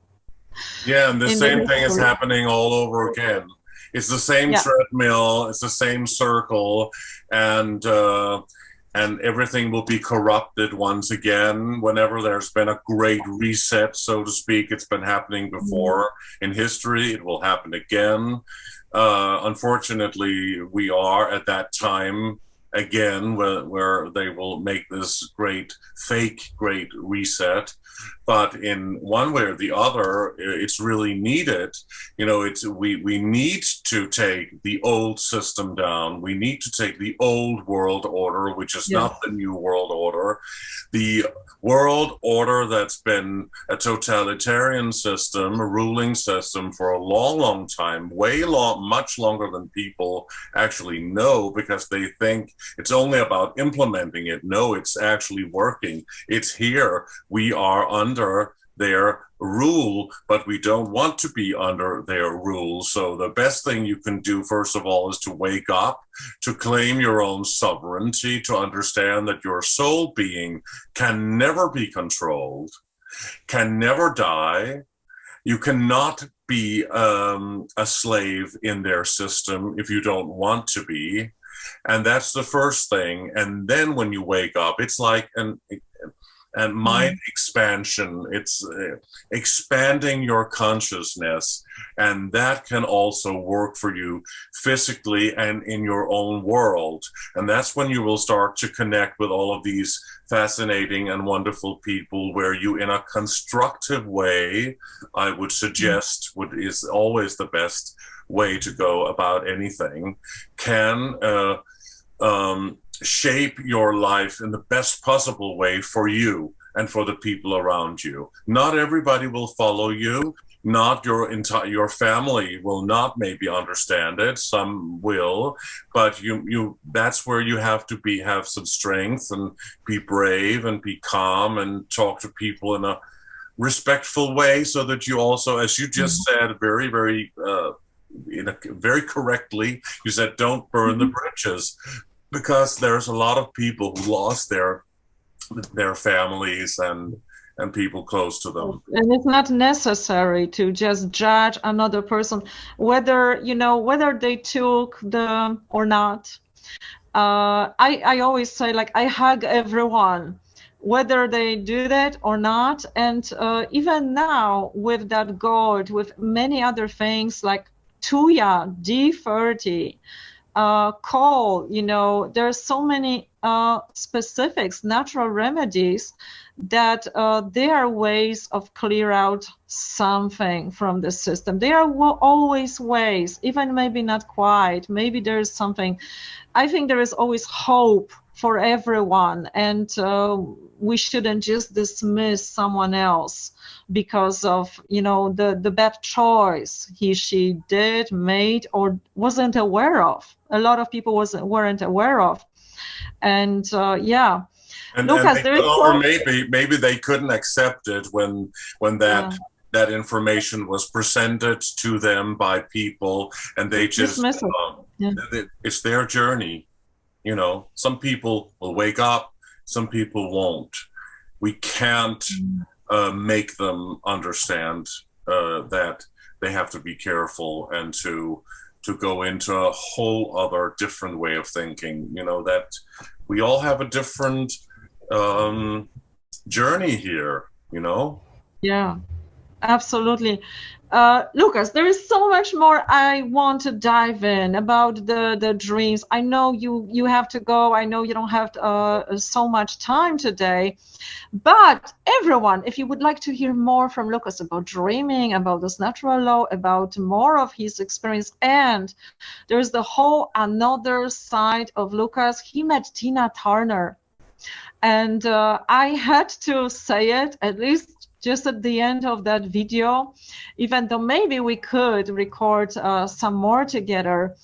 yeah, and the same thing is happening all over again. It's the same treadmill, it's the same circle, and everything will be corrupted once again. Whenever there's been a great reset, so to speak, it's been happening before in history. It will happen again. Unfortunately, we are at that time again where they will make this fake great reset. But in one way or the other, it's really needed. We need to take the old system down. We need to take the old world order, which is not the new world order. The world order that's been a totalitarian system, a ruling system for a long, long time, much longer than people actually know, because they think it's only about implementing it. No, it's actually working. It's here. We are under their rule, but we don't want to be under their rule. So the best thing you can do, first of all, is to wake up, to claim your own sovereignty, to understand that your soul being can never be controlled, can never die. You cannot be a slave in their system if you don't want to be. And that's the first thing. And then when you wake up, it's like and mind expansion. It's expanding your consciousness, and that can also work for you physically and in your own world. And that's when you will start to connect with all of these fascinating and wonderful people, where you, in a constructive way, I would suggest, is always the best way to go about anything, can shape your life in the best possible way for you and for the people around you. Not everybody will follow you. Not your family will not maybe understand it. Some will, but that's where you have to have some strength and be brave and be calm and talk to people in a respectful way, so that you also, as you just said, very, very very correctly, you said, don't burn the bridges, because there's a lot of people who lost their families and people close to them. And it's not necessary to just judge another person, whether they took the or not. I always say, like, I hug everyone, whether they do that or not. And even now, with that gold, with many other things like Tuya, D30, coal, there's so many specifics, natural remedies, that there are ways of clear out something from the system. There are always ways, even maybe not quite, maybe there's something. I think there is always hope for everyone, and we shouldn't just dismiss someone else because of the bad choice she did, made, or wasn't aware of. A lot of people weren't aware of. And and Lucas, or maybe they couldn't accept it when that information was presented to them by people, and they just it's their journey. Some people will wake up, some people won't. We can't make them understand that they have to be careful and to go into a whole other different way of thinking. That we all have a different journey here. Yeah, absolutely. Lucas, there is so much more I want to dive in about the dreams. I know you have to go. I know you don't have so much time today, but everyone, if you would like to hear more from Lucas about dreaming, about this natural law, about more of his experience, and there's the whole another side of Lucas. He met Tina Turner, and I had to say it, at least just at the end of that video, even though maybe we could record some more together.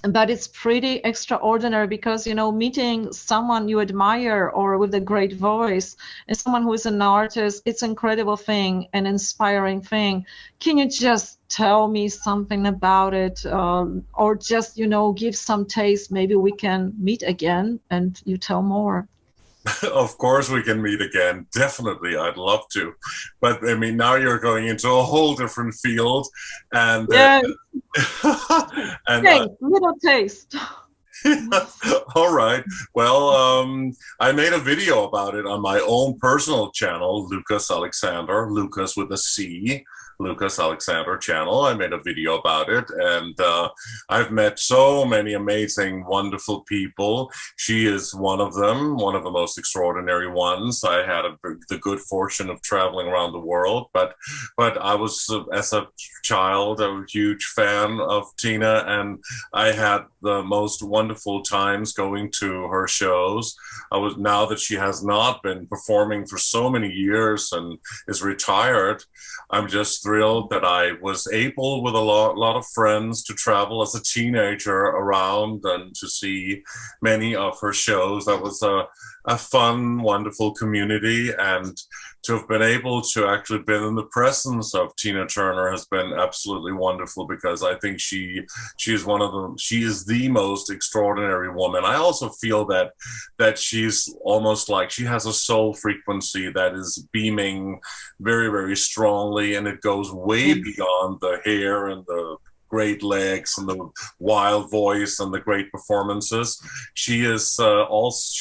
But it's pretty extraordinary, because meeting someone you admire or with a great voice and someone who is an artist, it's an incredible thing, an inspiring thing. Can you just tell me something about it, or just give some taste? Maybe we can meet again and you tell more. Of course we can meet again. Definitely, I'd love to. But I mean, now you're going into a whole different field, and little taste. All right. Well, I made a video about it on my own personal channel, Lucas Alexander, Lucas with a C, Lucas Alexander channel. I made a video about it, and I've met so many amazing, wonderful people. She is one of them, one of the most extraordinary ones. I had the good fortune of traveling around the world, but I was, as a child, a huge fan of Tina, and I had the most wonderful times going to her shows. Now that she has not been performing for so many years and is retired, I'm just thrilled that I was able, with a lot of friends, to travel as a teenager around and to see many of her shows. That was a fun, wonderful community, and to have been able to actually been in the presence of Tina Turner has been absolutely wonderful, because I think she is one of them. She is the most extraordinary woman. I also feel that she's almost like she has a soul frequency that is beaming very, very strongly, and it goes way beyond the hair and the great legs and the wild voice and the great performances. She is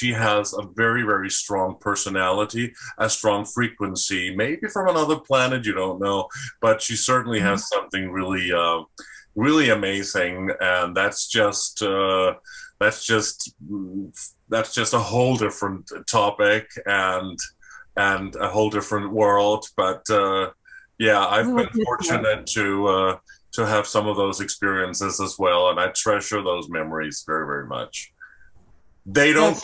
she has a very, very strong personality, a strong frequency, maybe from another planet, you don't know, but she certainly has something really, really amazing. And that's just a whole different topic and a whole different world. But yeah, I've been fortunate to have some of those experiences as well, and I treasure those memories very, very much. They don't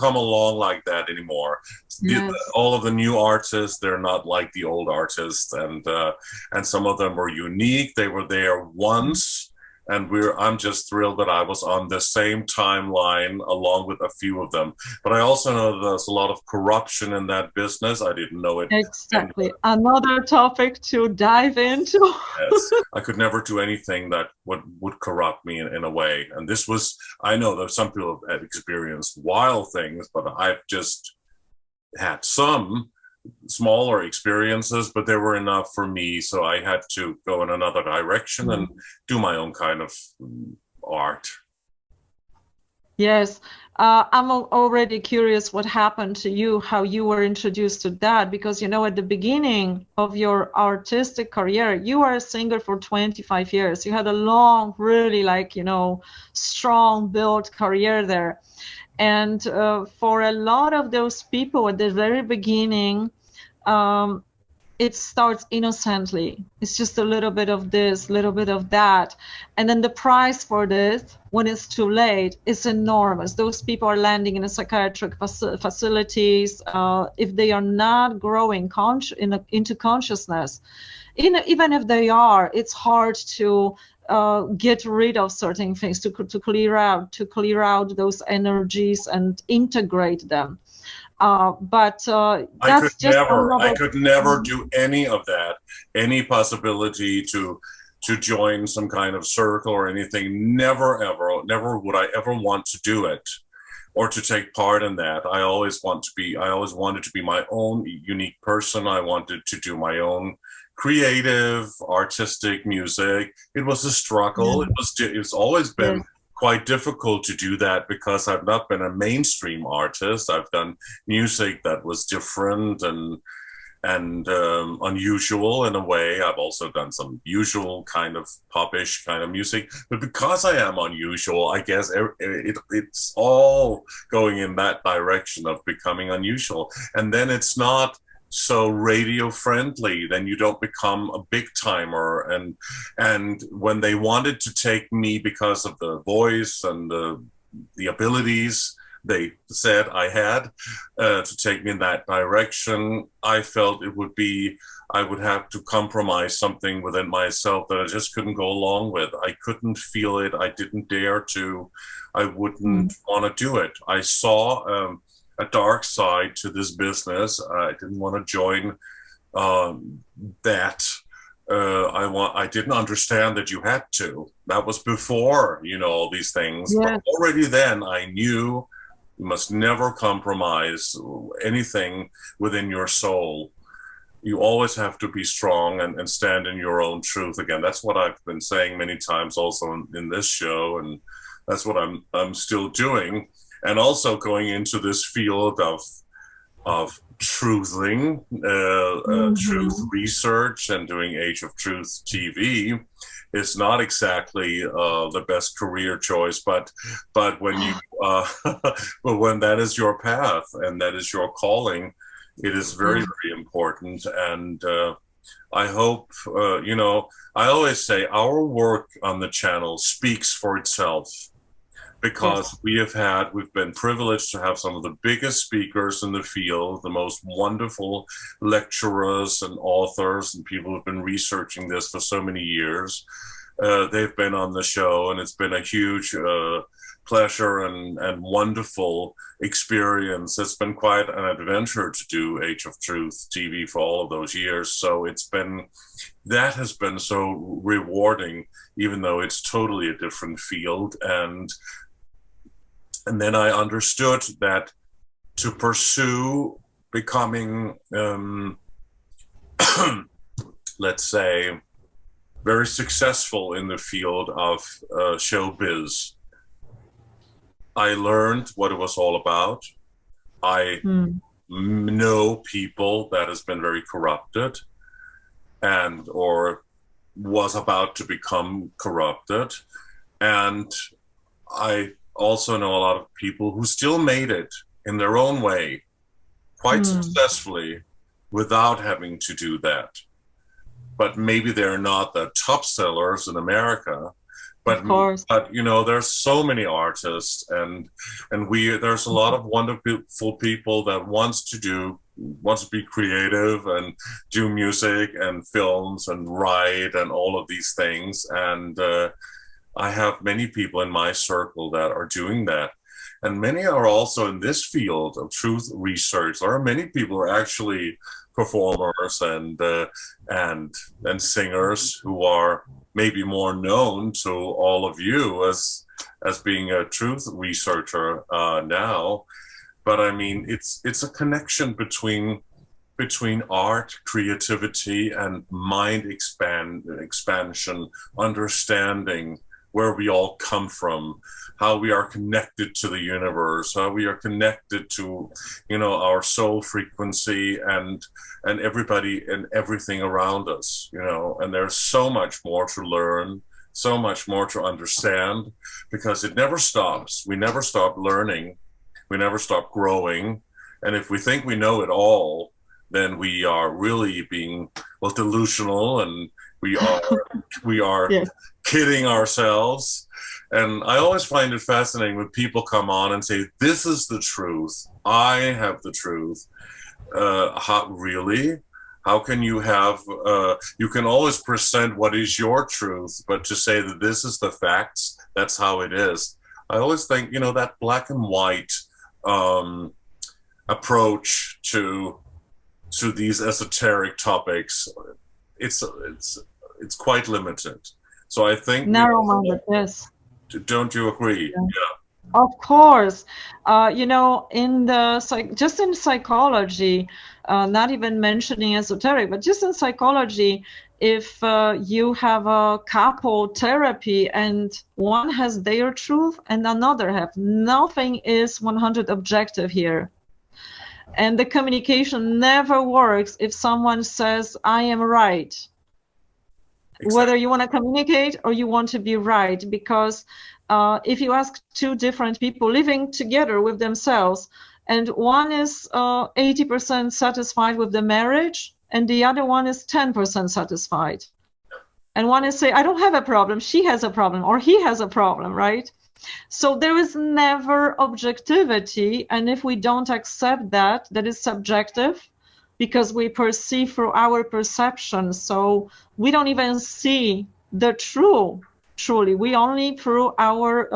come along like that anymore. Yes. All of the new artists, they're not like the old artists, and some of them were unique. They were there once. And I'm just thrilled that I was on the same timeline along with a few of them. But I also know that there's a lot of corruption in that business. I didn't know it. Exactly. Another topic to dive into. Yes. I could never do anything that would corrupt me in a way. And this was, I know that some people have experienced wild things, but I've just had some smaller experiences, but they were enough for me, so I had to go in another direction and do my own kind of art. Yes, I'm already curious what happened to you, how you were introduced to that, because at the beginning of your artistic career, you were a singer for 25 years. You had a long, really strong built career there. And for a lot of those people at the very beginning, it starts innocently. It's just a little bit of this, little bit of that. And then the price for this, when it's too late, is enormous. Those people are landing in a psychiatric facilities. If they are not growing into consciousness, even if they are, it's hard to get rid of certain things, to clear out those energies and integrate them. But that's I could never do any of that. Any possibility to join some kind of circle or anything. Never, ever, never would I ever want to do it or to take part in that. I always wanted to be my own unique person. I wanted to do my own creative, artistic music. It was a struggle. It's always been quite difficult to do that because I've not been a mainstream artist. I've done music that was different and unusual in a way. I've also done some usual kind of popish kind of music, but because I am unusual, I guess it's all going in that direction of becoming unusual. And then it's not so radio friendly, then you don't become a big timer. And when they wanted to take me because of the voice and the abilities they said I had to take me in that direction, I felt I would have to compromise something within myself that I just couldn't go along with. I couldn't feel it. I didn't dare to. I wouldn't want to do it. I saw a dark side to this business. I didn't want to join that. I didn't understand that you had to. That was before, all these things. Yeah. But already then I knew you must never compromise anything within your soul. You always have to be strong and stand in your own truth. Again, that's what I've been saying many times also in this show, and that's what I'm still doing. And also going into this field of truthing, truth research, and doing Age of Truth TV is not exactly the best career choice. But when you but when that is your path and that is your calling, it is very, very important. And I hope I always say our work on the channel speaks for itself. Because we've been privileged to have some of the biggest speakers in the field, the most wonderful lecturers and authors and people who've been researching this for so many years. They've been on the show, and it's been a huge pleasure and wonderful experience. It's been quite an adventure to do Age of Truth TV for all of those years. So that has been so rewarding, even though it's totally a different field. And then I understood that to pursue becoming, let's say, very successful in the field of showbiz. I learned what it was all about. I know people that has been very corrupted and or was about to become corrupted. And I also know a lot of people who still made it in their own way, quite successfully, without having to do that. But maybe they're not the top sellers in America. But you know, there's so many artists, and there's a lot of wonderful people that wants to be creative and do music and films and write and all of these things. And I have many people in my circle that are doing that. And many are also in this field of truth research. There are many people who are actually performers and singers who are maybe more known to all of you as being a truth researcher now. But I mean, it's a connection between art, creativity, and mind expansion, understanding where we all come from, how we are connected to the universe, how we are connected to, you know, our soul frequency and everybody and everything around us, you know. And there's so much more to learn, so much more to understand, because it never stops. We never stop learning. We never stop growing. And if we think we know it all, then we are really being, well, delusional, and we are Yes. kidding ourselves. And I always find it fascinating when people come on and say, this is the truth. I have the truth. Really? How can you have, you can always present what is your truth, but to say that this is the facts, that's how it is. I always think, you know, that black and white approach to these esoteric topics, it's quite limited. So I think Narrow-minded, yes. Don't you agree? Yeah. Of course. You know, just in psychology, not even mentioning esoteric, but just in psychology, if you have a couple therapy and one has their truth and another have, nothing is 100 objective here. And the communication never works if someone says, I am right. Exactly. Whether you want to communicate or you want to be right, because if you ask two different people living together with themselves, and one is 80% satisfied with the marriage, and the other one is 10% satisfied, and one is say, I don't have a problem, she has a problem, or he has a problem, right? So there is never objectivity, and if we don't accept that is subjective, because we perceive through our perception, so we don't even see the truly. We only through our,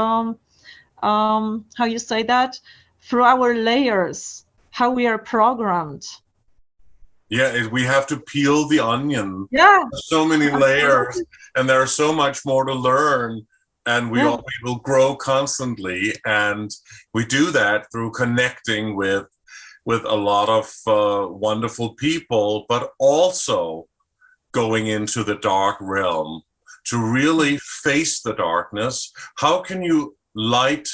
how you say that? Through our layers, how we are programmed. Yeah, we have to peel the onion. Yeah. So many layers, and there's so much more to learn. And we will grow constantly. And we do that through connecting with a lot of wonderful people, but also going into the dark realm to really face the darkness. How can you light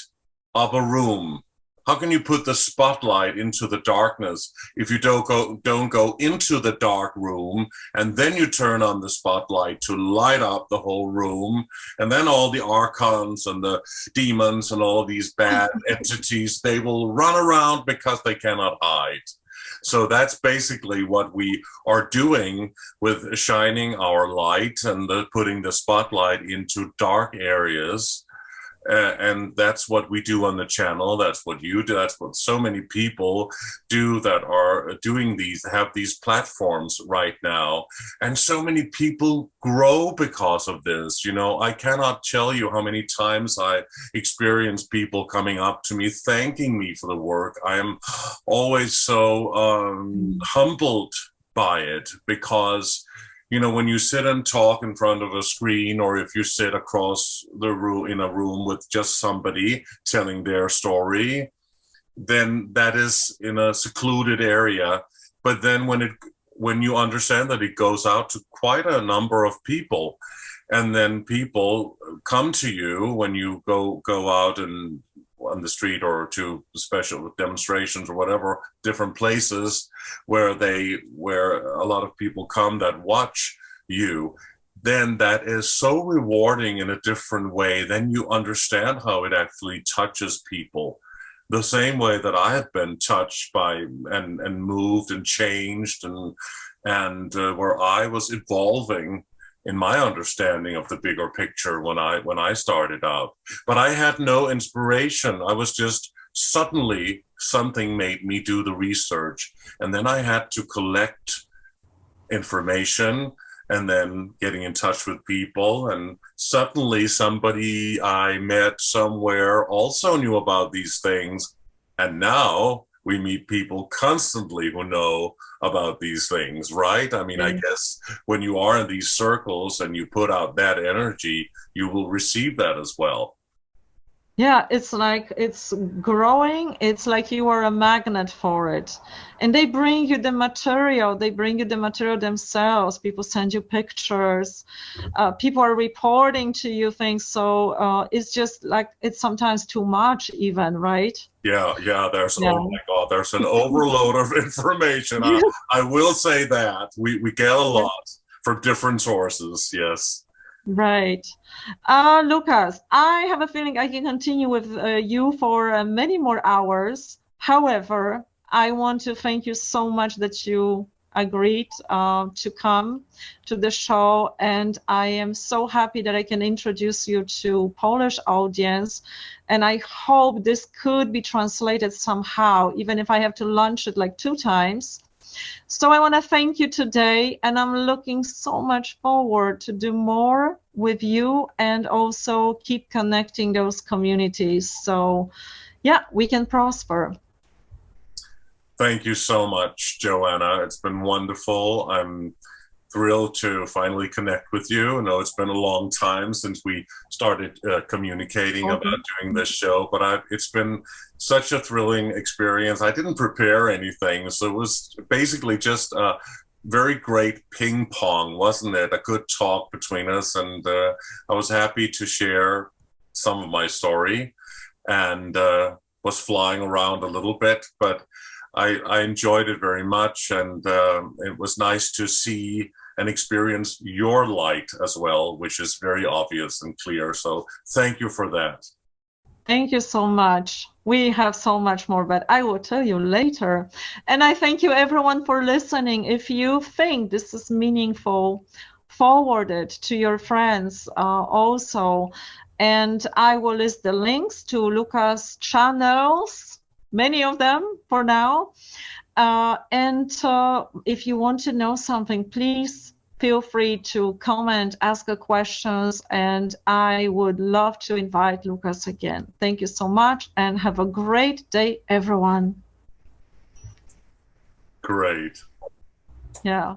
up a room? How can you put the spotlight into the darkness if you don't go into the dark room and then you turn on the spotlight to light up the whole room, and then all the archons and the demons and all these bad entities, they will run around because they cannot hide. So that's basically what we are doing with shining our light and putting the spotlight into dark areas. And that's what we do on the channel. That's what you do. That's what so many people do that are have these platforms right now. And so many people grow because of this. You know, I cannot tell you how many times I experience people coming up to me, thanking me for the work. I am always so humbled by it, because you know, when you sit and talk in front of a screen, or if you sit across the room in a room with just somebody telling their story, then that is in a secluded area. But then when you understand that it goes out to quite a number of people, and then people come to you when you go out and on the street or to special demonstrations or whatever, different places where a lot of people come that watch you, then that is so rewarding in a different way. Then you understand how it actually touches people. The same way that I have been touched by and moved and changed and where I was evolving in my understanding of the bigger picture when I started out. But I had no inspiration. I was just suddenly something made me do the research. And then I had to collect information and then getting in touch with people. And suddenly somebody I met somewhere also knew about these things. And now we meet people constantly who know about these things, right? I mean, I guess when you are in these circles and you put out that energy, you will receive that as well. Yeah, it's like it's growing. It's like you are a magnet for it. And they bring you the material. They bring you the material themselves. People send you pictures. People are reporting to you things. So it's just like it's sometimes too much even, right? Yeah, oh my God, there's an overload of information. I will say that. We get a lot from different sources, yes. Right. Lucas, I have a feeling I can continue with you for many more hours. However, I want to thank you so much that you agreed to come to the show, and I am so happy that I can introduce you to Polish audience, and I hope this could be translated somehow, even if I have to launch it like 2 times. So I want to thank you today, and I'm looking so much forward to do more with you and also keep connecting those communities. So yeah, we can prosper. Thank you so much, Joanna. It's been wonderful. I'm thrilled to finally connect with you. I know it's been a long time since we started communicating about doing this show, but it's been such a thrilling experience. I didn't prepare anything, so it was basically just a very great ping pong, wasn't it? A good talk between us, and I was happy to share some of my story and was flying around a little bit, but I enjoyed it very much, and it was nice to see and experience your light as well, which is very obvious and clear. So thank you for that. Thank you so much. We have so much more, but I will tell you later. And I thank you everyone for listening. If you think this is meaningful, forward it to your friends also. And I will list the links to Lucas' channels, many of them for now. And if you want to know something, please feel free to comment, ask questions, and I would love to invite Lucas again. Thank you so much, and have a great day, everyone. Great. Yeah.